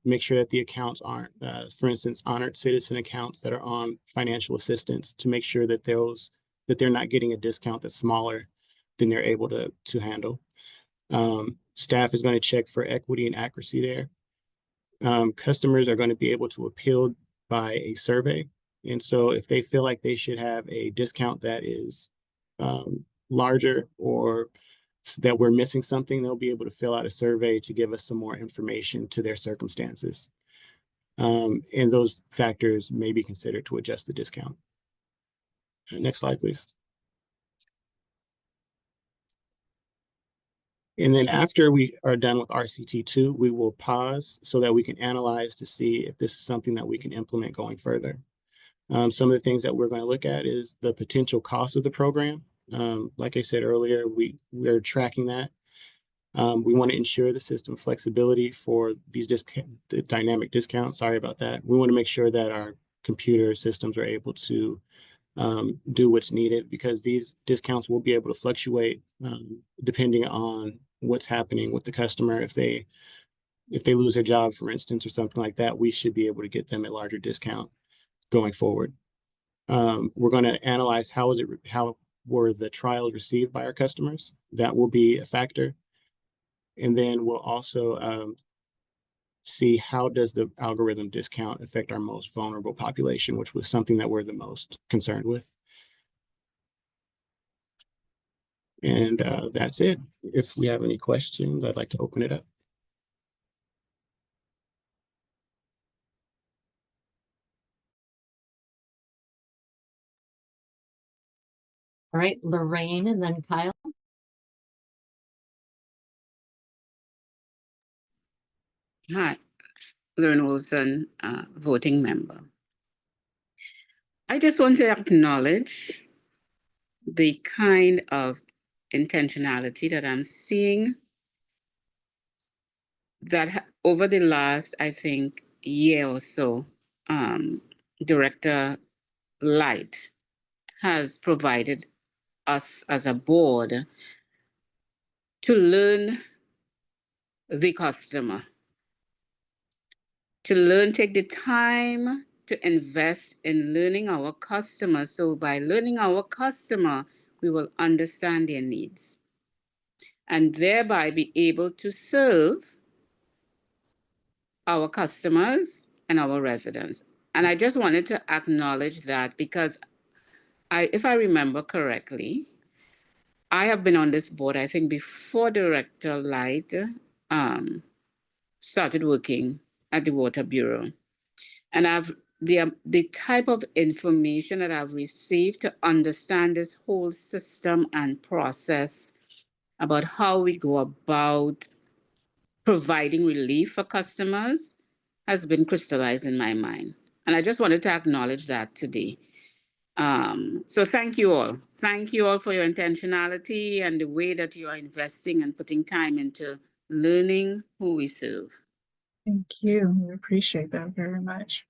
Make sure that the accounts aren't, for instance, honored citizen accounts that are on financial assistance, to make sure that they're not getting a discount that's smaller than they're able to handle. Staff is going to check for equity and accuracy there. Customers are going to be able to appeal by a survey. And so if they feel like they should have a discount that is larger or that we're missing something, they'll be able to fill out a survey to give us some more information to their circumstances. And those factors may be considered to adjust the discount. Next slide, please. And then after we are done with RCT2, we will pause so that we can analyze to see if this is something that we can implement going further. Some of the things that we're going to look at is the potential cost of the program. Like I said earlier, we're tracking that. We want to ensure the system flexibility for these the dynamic discounts. Sorry about that. We want to make sure that our computer systems are able to do what's needed, because these discounts will be able to fluctuate depending on what's happening with the customer. If they lose their job, for instance, or something like that, we should be able to get them a larger discount going forward. We're going to analyze how were the trials received by our customers. That will be a factor. And then we'll also see how does the algorithm discount affect our most vulnerable population, which was something that we're the most concerned with. And that's it. If we have any questions, I'd like to open it up. All right, Lorraine and then Kyle. Hi, Lorraine Wilson, voting member. I just want to acknowledge the kind of intentionality that I'm seeing that over the last, I think, year or so, Director Light has provided us as a board to learn the customer, take the time to invest in learning our customer. So by learning our customer, we will understand their needs and thereby be able to serve our customers and our residents. And I just wanted to acknowledge that, because if I remember correctly, I have been on this board, I think, before Director Light started working at the Water Bureau. And the type of information that I've received to understand this whole system and process about how we go about providing relief for customers has been crystallized in my mind. And I just wanted to acknowledge that today. So thank you all. Thank you all for your intentionality and the way that you are investing and putting time into learning who we serve. Thank you. We appreciate that very much.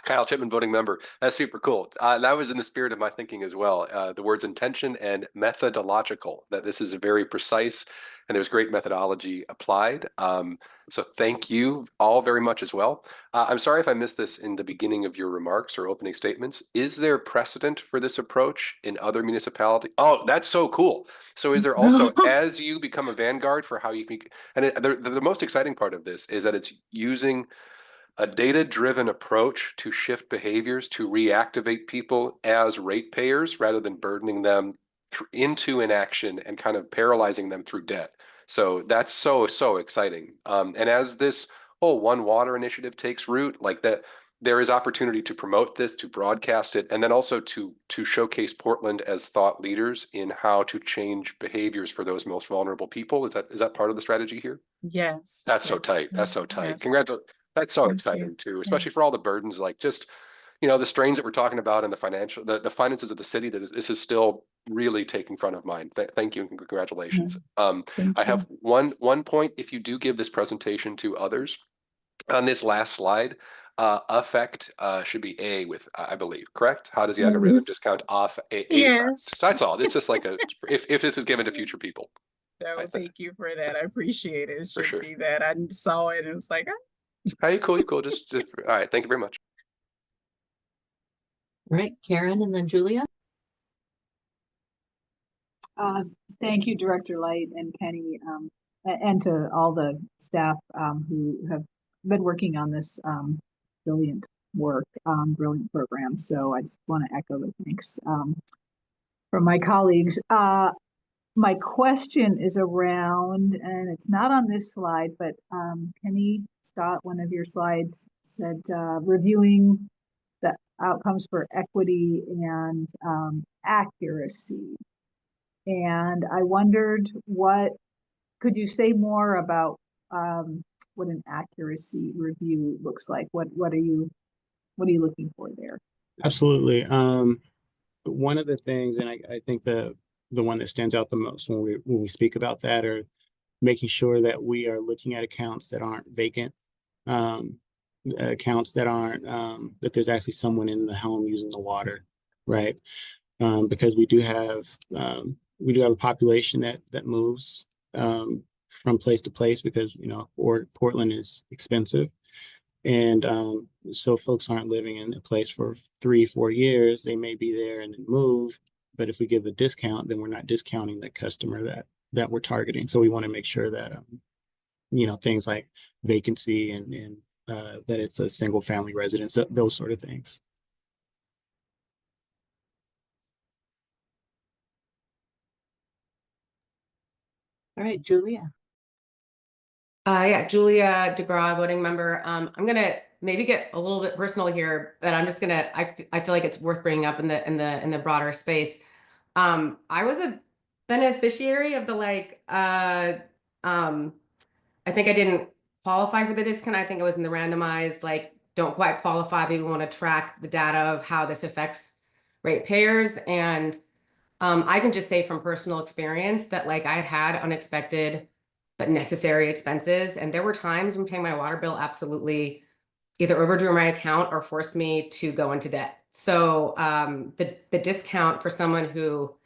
Kyle Chipman, voting member. That's super cool. That was in the spirit of my thinking as well. The words intention and methodological, that this is a very precise and there's great methodology applied. So thank you all very much as well. I'm sorry if I missed this in the beginning of your remarks or opening statements. Is there precedent for this approach in other municipalities? Oh, that's so cool. So is there also, as you become a vanguard for how you can, and the most exciting part of this is that it's using a data-driven approach to shift behaviors, to reactivate people as ratepayers rather than burdening them into inaction and kind of paralyzing them through debt. So that's so exciting. And as this whole One Water initiative takes root, like that, there is opportunity to promote this, to broadcast it, and then also to showcase Portland as thought leaders in how to change behaviors for those most vulnerable people. Is that part of the strategy here? Yes. That's so yes, tight. That's so tight. yes. Congratulations. That's so Thank exciting you. too, especially for all the burdens, like just, the strains that we're talking about and the finances of the city, that this is still really taking front of mind. Thank you and congratulations. Thank I you. have one point. If you do give this presentation to others, on this last slide, affect should be A with, I believe, correct? How does the algorithm Yes. discount off a Yes. So that's all. It's just like if this is given to future people. No, thank you for that. I appreciate it. It For should sure. be that. I saw it and it's like, Hey, cool. Just all right. Thank you very much. All right, Karen and then Julia. Thank you, Director Light and Penny. and to all the staff who have been working on this brilliant work, brilliant program. So I just want to echo the thanks from my colleagues. My question is around, and it's not on this slide, but Kenny Scott, one of your slides said reviewing the outcomes for equity and accuracy. And I wondered, could you say more about what an accuracy review looks like? What are you looking for there? Absolutely. One of the things, and I think the one that stands out the most when we speak about that are making sure that we are looking at accounts that aren't vacant, accounts that aren't that there's actually someone in the home using the water, right? Because we do have a population that moves from place to place because Portland is expensive. And so folks aren't living in a place for 3-4 years. They may be there and then move. But if we give a discount, then we're not discounting the customer that we're targeting. So we want to make sure that things like vacancy and that it's a single family residence, those sort of things. All right, Julia. Yeah, Julia DeGraw, voting member. I'm gonna maybe get a little bit personal here, but I'm just gonna. I feel like it's worth bringing up in the broader space. I was a beneficiary of the I think I didn't qualify for the discount. I think it was in the randomized don't quite qualify, but we want to track the data of how this affects ratepayers. And I can just say from personal experience that I had unexpected but necessary expenses. And there were times when paying my water bill absolutely either overdrew my account or forced me to go into debt. So the discount for someone who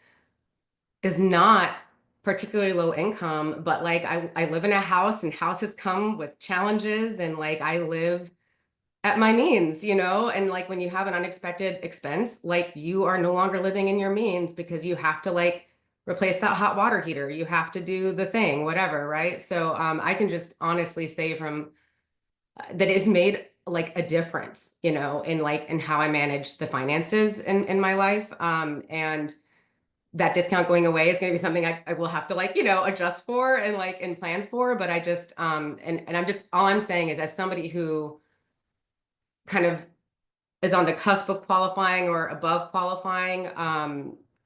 is not particularly low income, but I live in a house and houses come with challenges and I live at my means, and when you have an unexpected expense, you are no longer living in your means because you have to replace that hot water heater. You have to do the thing, whatever, right? So I can just honestly say from that it's made a difference, in how I manage the finances in my life. And that discount going away is going to be something I will have to adjust for and plan for. But I just and I'm just all I'm saying is as somebody who kind of is on the cusp of qualifying or above qualifying,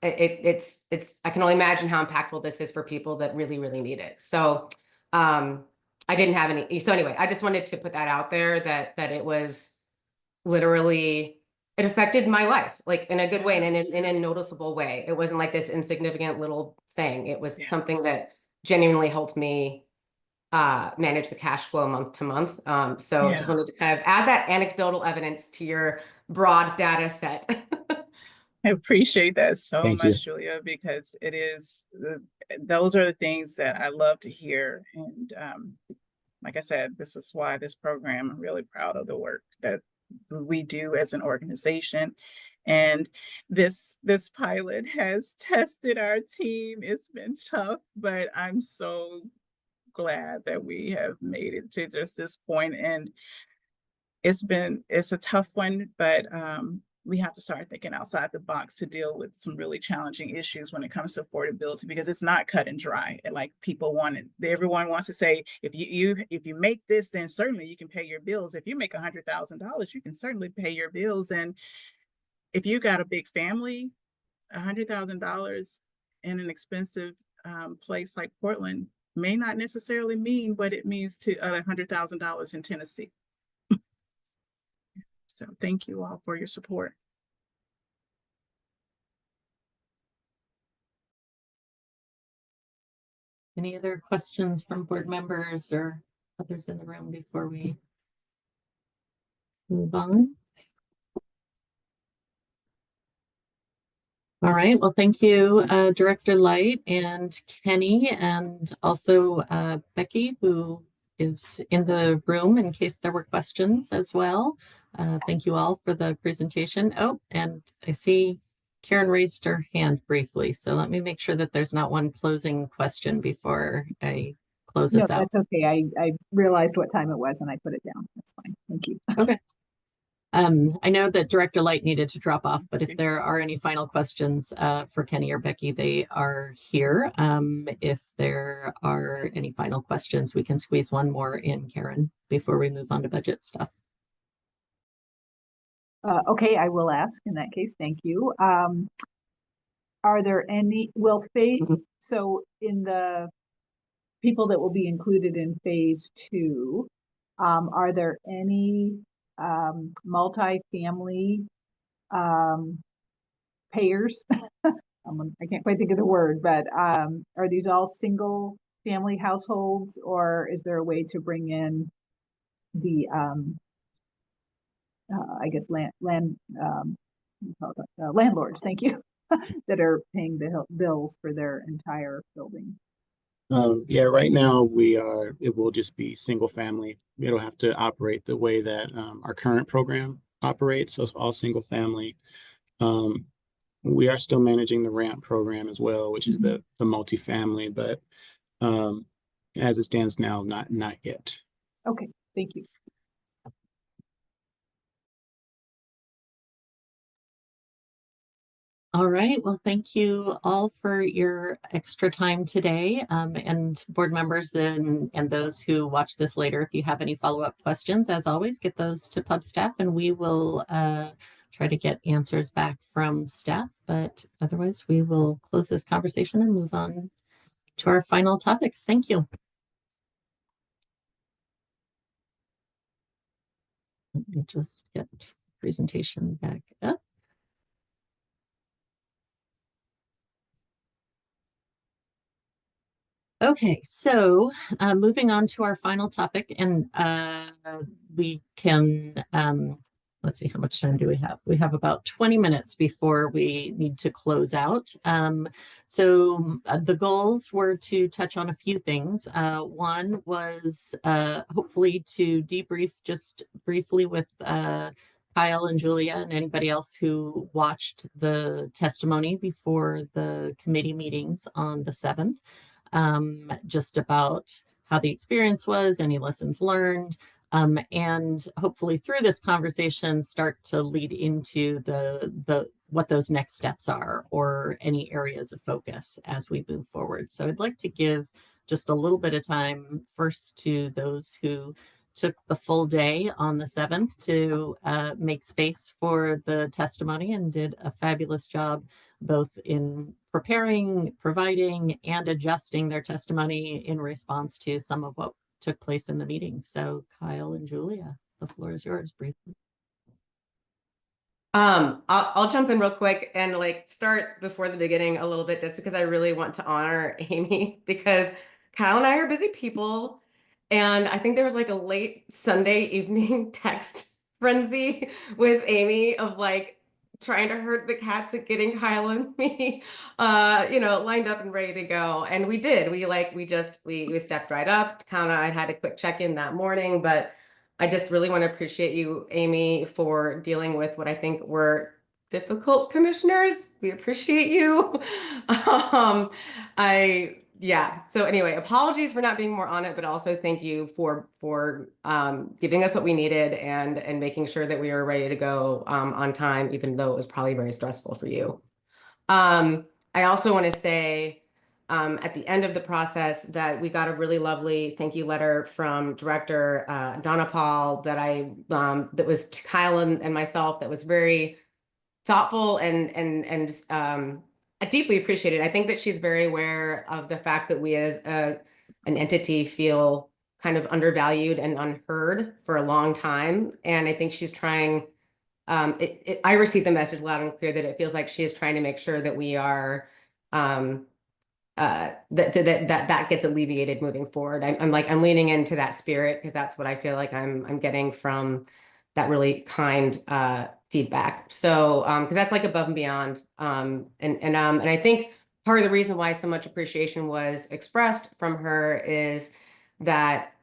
it's I can only imagine how impactful this is for people that really, really need it. So I didn't have any. So anyway, I just wanted to put that out there that it was literally, it affected my life in a good way and in a noticeable way. It wasn't this insignificant little thing. It was something that genuinely helped me manage the cash flow month to month. So just wanted to kind of add that anecdotal evidence to your broad data set. I appreciate that so Thank much, Julia, because it is those are the things that I love to hear. And like I said, this is why this program, I'm really proud of the work that we do as an organization. And this pilot has tested our team. It's been tough, but I'm so glad that we have made it to just this point. And it's a tough one, but we have to start thinking outside the box to deal with some really challenging issues when it comes to affordability, because it's not cut and dry. People want it. Everyone wants to say, if you make this, then certainly you can pay your bills. If you make $100,000, you can certainly pay your bills. And if you got a big family, $100,000 in an expensive place like Portland may not necessarily mean what it means to $100,000 in Tennessee. So thank you all for your support. Any other questions from board members or others in the room before we move on? All right, well, thank you, Director Light and Kenny, and also Becky, who is in the room in case there were questions as well. Thank you all for the presentation. Oh, and I see Karen raised her hand briefly, so let me make sure that there's not one closing question before I close No, us out? that's okay. I realized what time it was and I put it down. That's fine. Thank you. Okay. I know that Director Light needed to drop off, but if there are any final questions for Kenny or Becky, they are here. If there are any final questions, we can squeeze one more in, Karen, before we move on to budget stuff. Okay, I will ask in that case. Thank you. Are there any, so in the people that will be included in phase 2, are there any multi-family payers? I can't quite think of the word, but are these all single family households, or is there a way to bring in the I guess landlords, thank you, that are paying the bills for their entire building? Yeah, right now it will just be single family. It'll have to operate the way that our current program operates. So it's all single family. We are still managing the RAMP program as well, which is the multifamily, but as it stands now, not yet. Okay, thank you. All right. Well, thank you all for your extra time today. And board members and those who watch this later, if you have any follow-up questions, as always, get those to pub staff and we will try to get answers back from staff. But otherwise, we will close this conversation and move on to our final topics. Thank you. Let me just get the presentation back up. Okay, so moving on to our final topic, and we can, let's see, how much time do we have? We have about 20 minutes before we need to close out. So the goals were to touch on a few things. One was hopefully to debrief just briefly with Kyle and Julia and anybody else who watched the testimony before the committee meetings on the 7th. Just about how the experience was, any lessons learned, and hopefully through this conversation start to lead into the what those next steps are or any areas of focus as we move forward. So I'd like to give just a little bit of time first to those who took the full day on the 7th to make space for the testimony and did a fabulous job both in preparing, providing, and adjusting their testimony in response to some of what took place in the meeting. So Kyle and Julia, the floor is yours briefly. I'll jump in real quick and start before the beginning a little bit, just because I really want to honor Amy, because Kyle and I are busy people. And I think there was a late Sunday evening text frenzy with Amy of trying to herd the cats at getting Kyle and me, lined up and ready to go. And we did. We stepped right up. Kyle and I had a quick check-in that morning, but I just really want to appreciate you, Amy, for dealing with what I think were difficult commissioners. We appreciate you. So anyway, apologies for not being more on it, but also thank you for giving us what we needed and making sure that we were ready to go on time, even though it was probably very stressful for you. I also want to say at the end of the process that we got a really lovely thank you letter from Director Donna Paul that was to Kyle and myself, that was very thoughtful and I deeply appreciate it. I think that she's very aware of the fact that we as an entity feel kind of undervalued and unheard for a long time. And I think she's trying, I received the message loud and clear that it feels like she is trying to make sure that we are, that gets alleviated moving forward. I'm leaning into that spirit because that's what I feel like I'm getting from that really kind feedback. So because that's above and beyond. And I think part of the reason why so much appreciation was expressed from her is that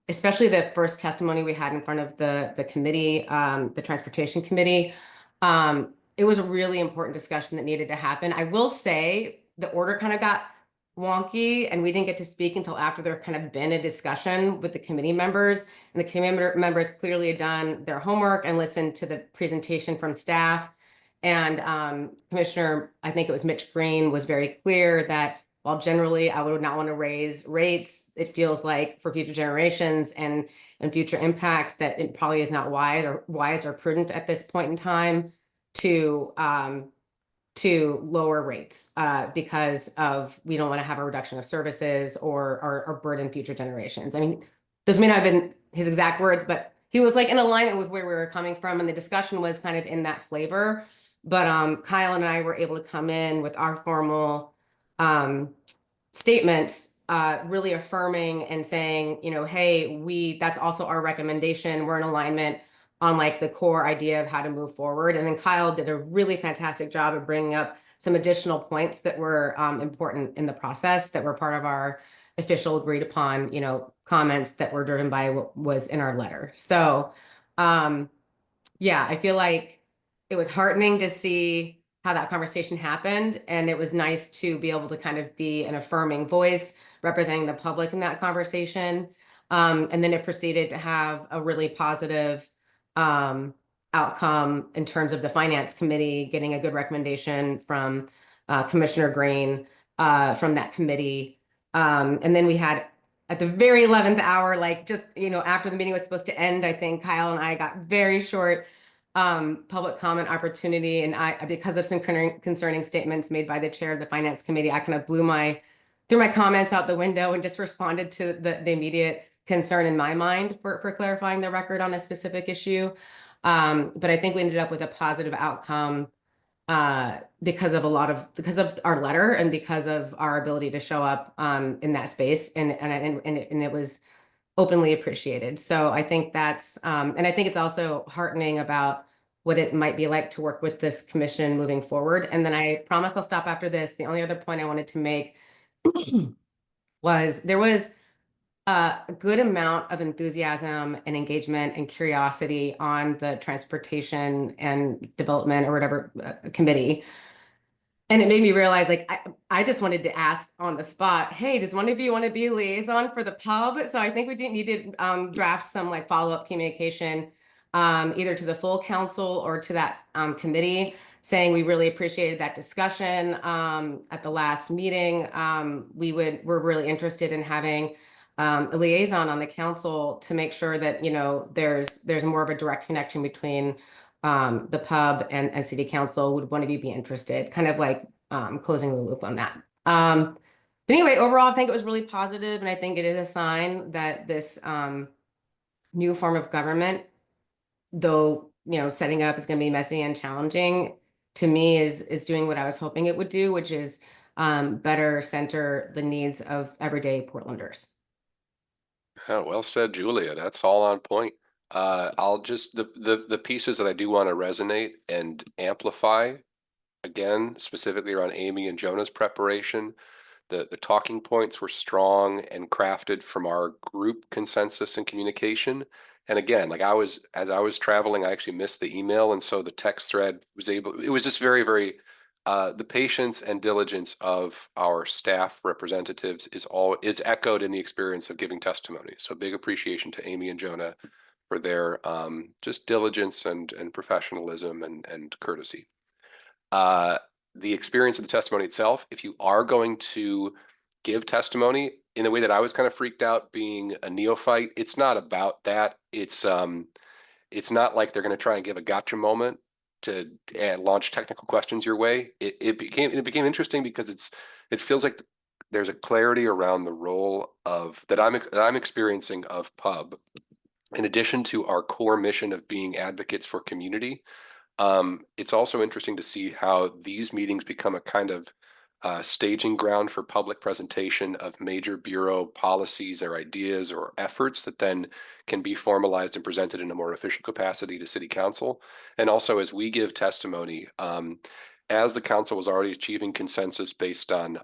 especially the first testimony we had in front of the committee, the transportation committee, it was a really important discussion that needed to happen. I will say the order kind of got wonky, and we didn't get to speak until after there kind of been a discussion with the committee members. And the committee members clearly had done their homework and listened to the presentation from staff. And Commissioner, I think it was Mitch Green, was very clear that while generally I would not want to raise rates, it feels like for future generations and future impact that it probably is not wise or prudent at this point in time to lower rates because of we don't want to have a reduction of services or burden future generations. I mean, those may not have been his exact words, but he was like in alignment with where we were coming from, and the discussion was kind of in that flavor. But Kyle and I were able to come in with our formal statements, really affirming and saying, you know, hey, that's also our recommendation. We're in alignment on like the core idea of how to move forward. And then Kyle did a really fantastic job of bringing up some additional points that were important in the process that were part of our official agreed upon, you know, comments that were driven by what was in our letter. So, yeah, I feel like it was heartening to see how that conversation happened. And it was nice to be able to kind of be an affirming voice representing the public in that conversation. And then it proceeded to have a really positive outcome in terms of the finance committee getting a good recommendation from Commissioner Green from that committee. And then we had at the very 11th hour, like just, you know, after the meeting was supposed to end, I think Kyle and I got very short public comment opportunity. And I, because of some concerning statements made by the chair of the finance committee, I kind of threw my comments out the window and just responded to the immediate concern in my mind for clarifying the record on a specific issue. But I think we ended up with a positive outcome because of our letter and because of our ability to show up in that space, and it was openly appreciated. So I think that's and I think it's also heartening about what it might be like to work with this commission moving forward. And then I promise I'll stop after this. The only other point I wanted to make was there was a good amount of enthusiasm and engagement and curiosity on the transportation and development or whatever committee. And it made me realize, like, I just wanted to ask on the spot, hey, does one of you want to be a liaison for the pub? So I think we didn't need to draft some like follow-up communication either to the full council or to that committee, saying we really appreciated that discussion at the last meeting. We're really interested in having a liaison on the council to make sure that, you know, there's more of a direct connection between the pub and city council. Would one of you be interested? Kind of like closing the loop on that. But anyway, overall, I think it was really positive, and I think it is a sign that this new form of government, though, you know, setting up is going to be messy and challenging, to me is doing what I was hoping it would do, which is better center the needs of everyday Portlanders. Oh, well said, Julia. That's all on point. I'll just the pieces that I do want to resonate and amplify, again, specifically around Amy and Jonah's preparation. The talking points were strong and crafted from our group consensus and communication. And again, like as I was traveling, I actually missed the email, and so the text thread it was just very, very the patience and diligence of our staff representatives is echoed in the experience of giving testimony. So big appreciation to Amy and Jonah for their just diligence and professionalism and courtesy. The experience of the testimony itself, if you are going to give testimony in a way that I was kind of freaked out being a neophyte, it's not about that. It's not like they're going to try and give a gotcha moment to launch technical questions your way. It became interesting because it feels like there's a clarity around the role of that I'm experiencing of pub, in addition to our core mission of being advocates for community. It's also interesting to see how these meetings become a kind of staging ground for public presentation of major bureau policies or ideas or efforts that then can be formalized and presented in a more official capacity to city council. And also as we give testimony, as the council was already achieving consensus based on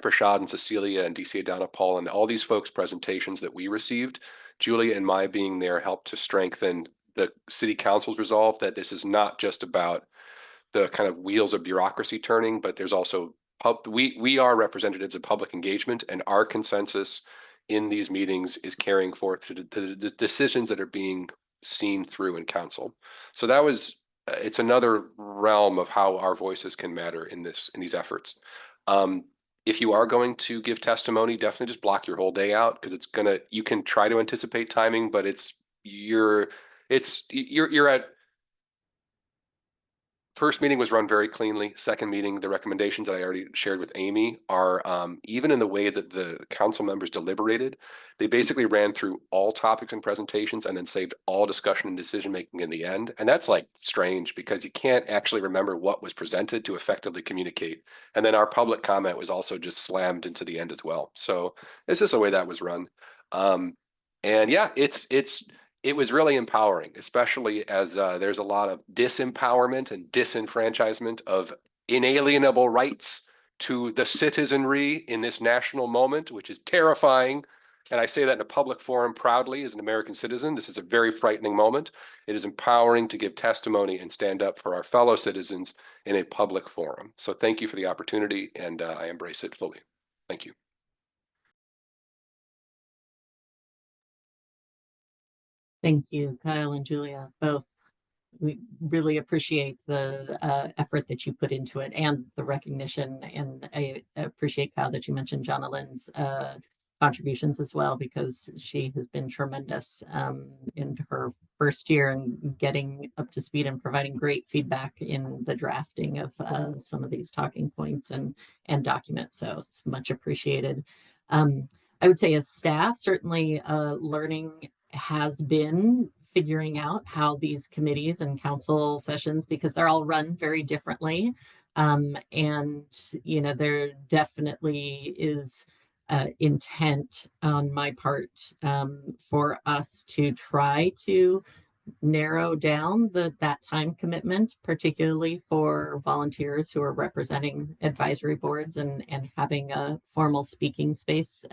Prashad and Cecilia and DCA Donna Paul and all these folks' presentations that we received, Julia and my being there helped to strengthen the city council's resolve that this is not just about the kind of wheels of bureaucracy turning, but there's also we are representatives of public engagement, and our consensus in these meetings is carrying forth to the decisions that are being seen through in council. So that was, it's another realm of how our voices can matter in these efforts. If you are going to give testimony, definitely just block your whole day out, because you can try to anticipate timing, but you're at. First meeting was run very cleanly. Second meeting, the recommendations that I already shared with Amy are, even in the way that the council members deliberated, they basically ran through all topics and presentations and then saved all discussion and decision-making in the end. And that's like strange, because you can't actually remember what was presented to effectively communicate. And then our public comment was also just slammed into the end as well. So it's just the way that was run. And yeah, it was really empowering, especially as there's a lot of disempowerment and disenfranchisement of inalienable rights to the citizenry in this national moment, which is terrifying. And I say that in a public forum proudly as an American citizen. This is a very frightening moment. It is empowering to give testimony and stand up for our fellow citizens in a public forum. So thank you for the opportunity, and I embrace it fully. Thank you. Thank you, Kyle and Julia, both. We really appreciate the effort that you put into it and the recognition. And I appreciate, Kyle, that you mentioned Jonna Lynn's contributions as well, because she has been tremendous in her first year and getting up to speed and providing great feedback in the drafting of some of these talking points and documents. So it's much appreciated. I would say as staff, certainly learning has been figuring out how these committees and council sessions, because they're all run very differently. And, you know, there definitely is intent on my part for us to try to narrow down that time commitment, particularly for volunteers who are representing advisory boards and having a formal speaking space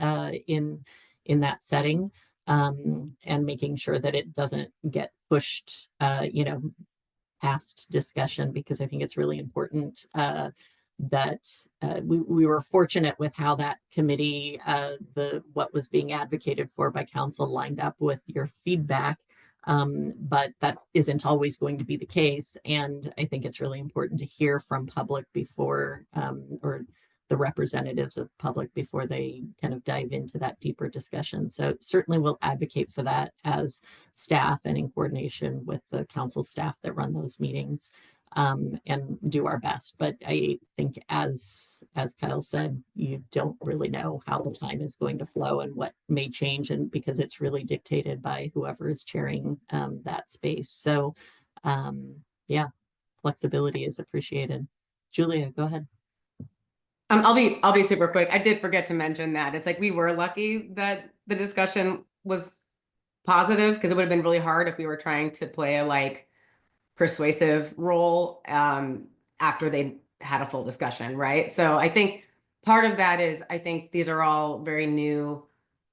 in that setting. And making sure that it doesn't get pushed, you know, past discussion, because I think it's really important that we were fortunate with how that committee, what was being advocated for by council lined up with your feedback. But that isn't always going to be the case. And I think it's really important to hear from public before, or the representatives of public before they kind of dive into that deeper discussion. So certainly we'll advocate for that as staff and in coordination with the council staff that run those meetings, and do our best. But I think as Kyle said, you don't really know how the time is going to flow and what may change, and because it's really dictated by whoever is chairing that space. So yeah, flexibility is appreciated. Julia, go ahead. I'll be super quick. I did forget to mention that it's like we were lucky that the discussion was positive, because it would have been really hard if we were trying to play a like persuasive role after they had a full discussion, right? So I think part of that is, I think these are all very new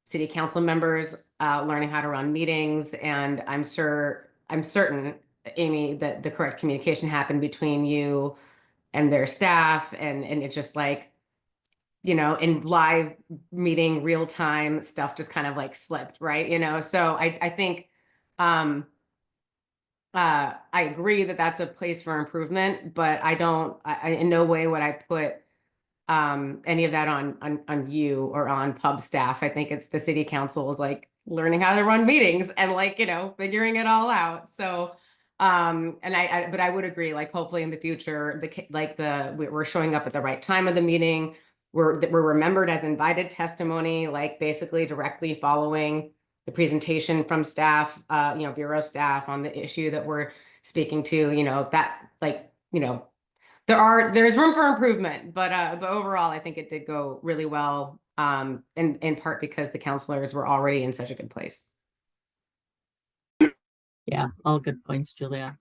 city council members learning how to run meetings, and I'm certain, Amy, that the correct communication happened between you and their staff, and it's just like, you know, in live meeting, real time stuff just kind of like slipped, right? You know, so I think I agree that that's a place for improvement, but I in no way would I put any of that on you or on pub staff. I think it's the city council is like learning how to run meetings and like, you know, figuring it all out. So but I would agree, like hopefully in the future, we're showing up at the right time of the meeting. We're remembered as invited testimony, like basically directly following the presentation from staff, you know, bureau staff on the issue that we're speaking to, you know, that like, you know, there's room for improvement, but overall, I think it did go really well, in part because the counselors were already in such a good place. Yeah, all good points, Julia.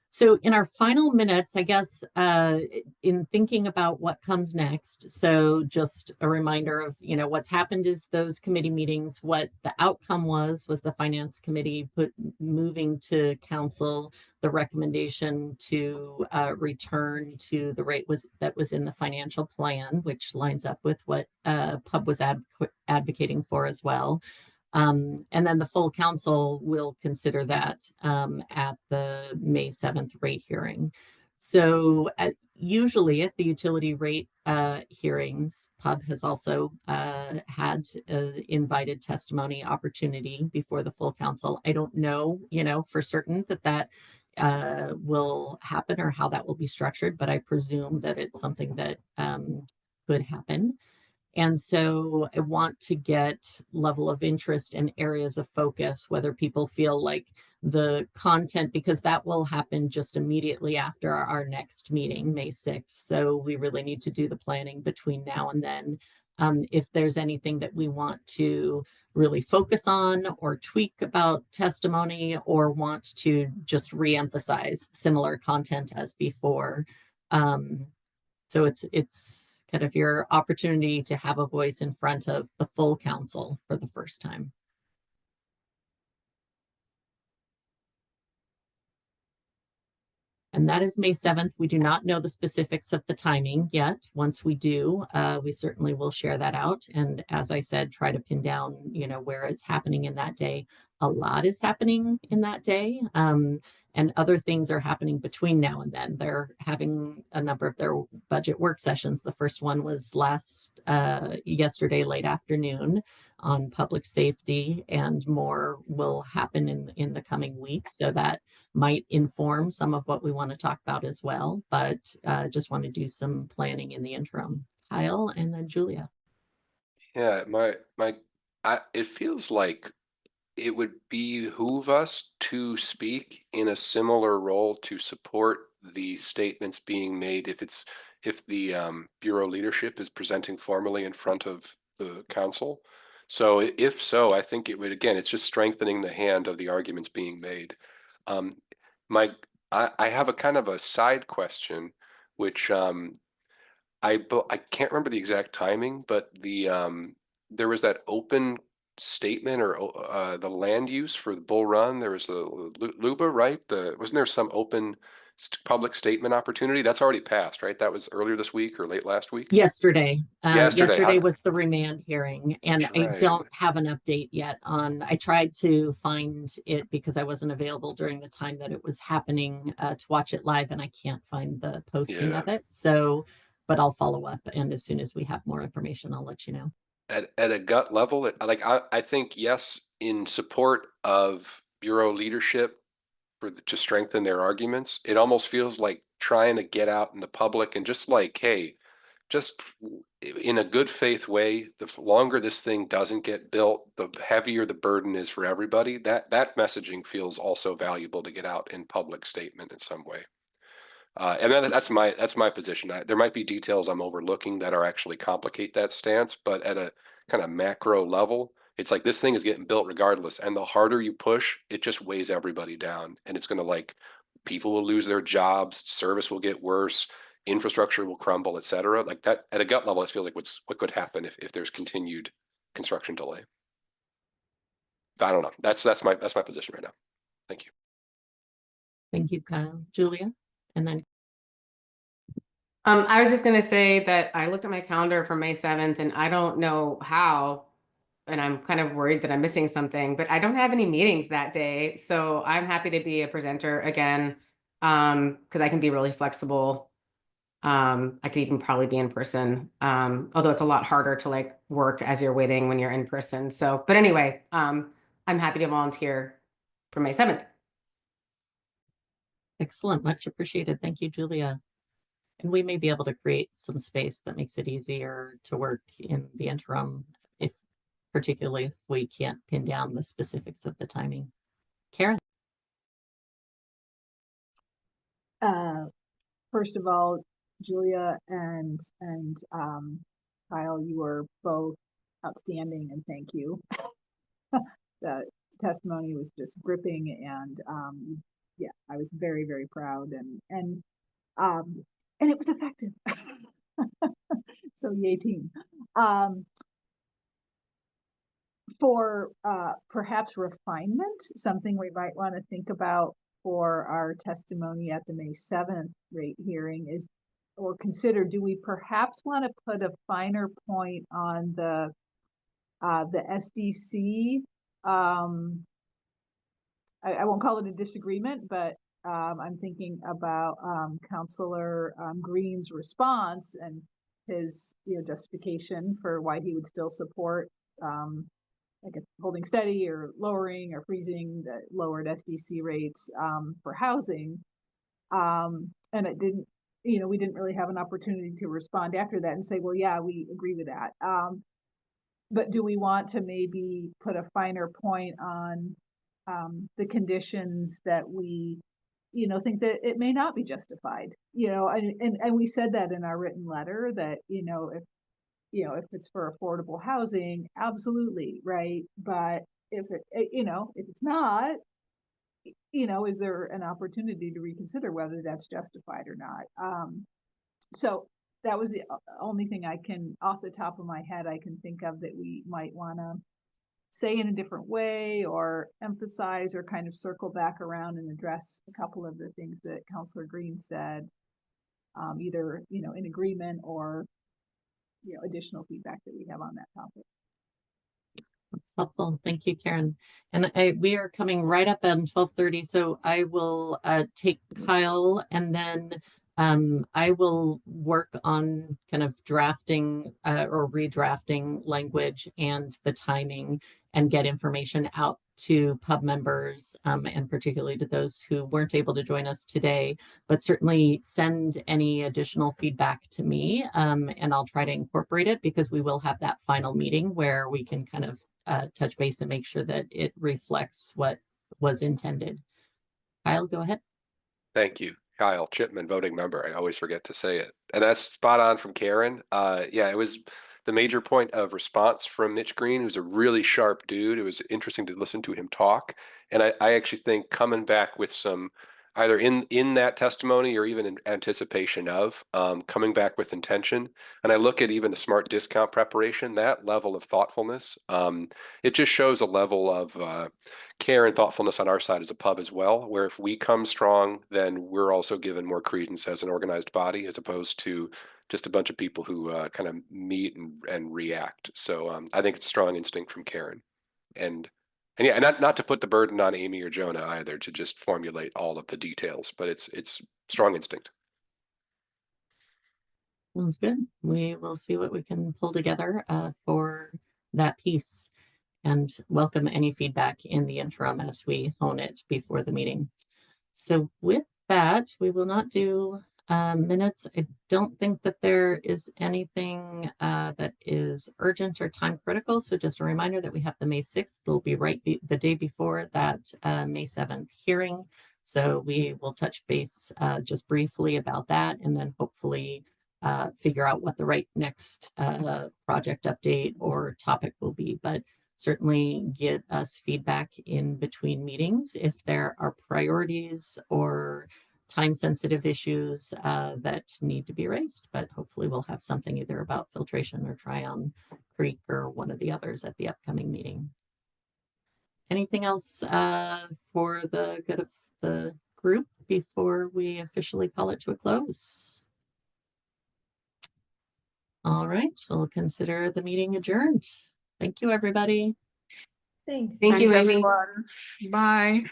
So in our final minutes, I guess, in thinking about what comes next, so just a reminder of, what's happened is those committee meetings. What the outcome was the finance committee moving to council the recommendation to return to the rate that was in the financial plan, which lines up with what Pub was advocating for as well. And then the full council will consider that at the May 7th rate hearing. So usually at the utility rate hearings, Pub has also had invited testimony opportunity before the full council. I don't know, for certain that will happen or how that will be structured, but I presume that it's something that could happen. And so I want to get level of interest and areas of focus, whether people feel like the content, because that will happen just immediately after our next meeting, May 6th. So we really need to do the planning between now and then. If there's anything that we want to really focus on or tweak about testimony, or want to just reemphasize similar content as before. So it's kind of your opportunity to have a voice in front of the full council for the first time. And that is May 7th. We do not know the specifics of the timing yet. Once we do, we certainly will share that out. And as I said, try to pin down, where it's happening in that day. A lot is happening in that day. And other things are happening between now and then. They're having a number of their budget work sessions. The first one was yesterday, late afternoon, on public safety, and more will happen in the coming week. So that might inform some of what we want to talk about as well, but just want to do some planning in the interim. Kyle, and then Julia. Yeah, it feels like it would behoove us to speak in a similar role to support the statements being made if the Bureau leadership is presenting formally in front of the council. So if so, I think it would, again, it's just strengthening the hand of the arguments being made. I have a kind of a side question, which I can't remember the exact timing, but there was that open statement or the land use for the Bull Run. There was the LUBA, right? Wasn't there some open public statement opportunity that's already passed, right? That was earlier this week or late last week. Yesterday. Yesterday How- was the remand hearing, and That's I right. don't have an update yet on. I tried to find it because I wasn't available during the time that it was happening to watch it live, and I can't find the posting Yeah. of it. So, but I'll follow up, and as soon as we have more information, I'll let you know. At a gut level, I think yes, in support of Bureau leadership to strengthen their arguments, it almost feels like trying to get out in the public and just like, hey, just in a good faith way, the longer this thing doesn't get built, the heavier the burden is for everybody. That messaging feels also valuable to get out in public statement in some way. And then that's my position. There might be details I'm overlooking that are actually complicate that stance, but at a kind of macro level, it's like this thing is getting built regardless. And the harder you push, it just weighs everybody down. And it's going to people will lose their jobs, service will get worse, infrastructure will crumble, et cetera. Like that at a gut level, I feel like what could happen if there's continued construction delay. I don't know. That's my position right now. Thank you. Thank you, Kyle. Julia, and then I was just going to say that I looked at my calendar for May 7th, and I don't know how, and I'm kind of worried that I'm missing something, but I don't have any meetings that day. So I'm happy to be a presenter again, because I can be really flexible. I could even probably be in person, although it's a lot harder to work as you're waiting when you're in person. So, but anyway, I'm happy to volunteer for May 7th. excellent, much appreciated. Thank you, Julia. And we may be able to create some space that makes it easier to work in the interim, particularly if we can't pin down the specifics of the timing. Karen. First of all, Julia and Kyle, you were both outstanding, and thank you. The testimony was just gripping, and you yeah, I was very, very proud and it was effective. So yay team. For perhaps refinement, something we might want to think about for our testimony at the May 7th rate hearing is, or consider, do we perhaps want to put a finer point on the SDC? I won't call it a disagreement, but I'm thinking about Councillor Green's response and his justification for why he would still support I guess holding steady or lowering or freezing the lowered SDC rates for housing. And it didn't, we didn't really have an opportunity to respond after that and say, well, yeah, we agree with that. But do we want to maybe put a finer point on the conditions that we, think that it may not be justified, and we said that in our written letter that, if it's for affordable housing, absolutely, right? But if if it's not, is there an opportunity to reconsider whether that's justified or not? So that was the only thing I can, off the top of my head, I can think of that we might want to say in a different way or emphasize or kind of circle back around and address a couple of the things that Councillor Green said, either, in agreement or additional feedback that we have on that topic. That's helpful. Thank you, Karen. And we are coming right up on 12:30, so I will take Kyle, and then I will work on kind of drafting or redrafting language and the timing and get information out to pub members and particularly to those who weren't able to join us today, but certainly send any additional feedback to me and I'll try to incorporate it, because we will have that final meeting where we can kind of touch base and make sure that it reflects what was intended. Kyle, go ahead. Thank you. Kyle Chipman, voting member. I always forget to say it. And that's spot on from Karen. Yeah, it was the major point of response from Mitch Green, who's a really sharp dude. It was interesting to listen to him talk. And I actually think coming back with some, either in that testimony or even in anticipation of, coming back with intention. And I look at even the smart discount preparation, that level of thoughtfulness, it just shows a level of care and thoughtfulness on our side as a pub as well, where if we come strong, then we're also given more credence as an organized body, as opposed to just a bunch of people who kind of meet and react. So I think it's a strong instinct from Karen. And yeah, not to put the burden on Amy or Jonah either, to just formulate all of the details, but it's strong instinct. Sounds good. We will see what we can pull together for that piece, and welcome any feedback in the interim as we hone it before the meeting. So with that, we will not do minutes. I don't think that there is anything that is urgent or time critical. So just a reminder that we have the May 6th. They'll be the day before that May 7th hearing. So we will touch base just briefly about that, and then hopefully figure out what the right next project update or topic will be. But certainly get us feedback in between meetings if there are priorities or time-sensitive issues that need to be raised. But hopefully we'll have something either about filtration or Tryon Creek or one of the others at the upcoming meeting. Anything else for the good of the group before we officially call it to a close? All right, we'll consider the meeting adjourned. Thank you, everybody. Thanks. Thank you, Amy. Everyone. Bye.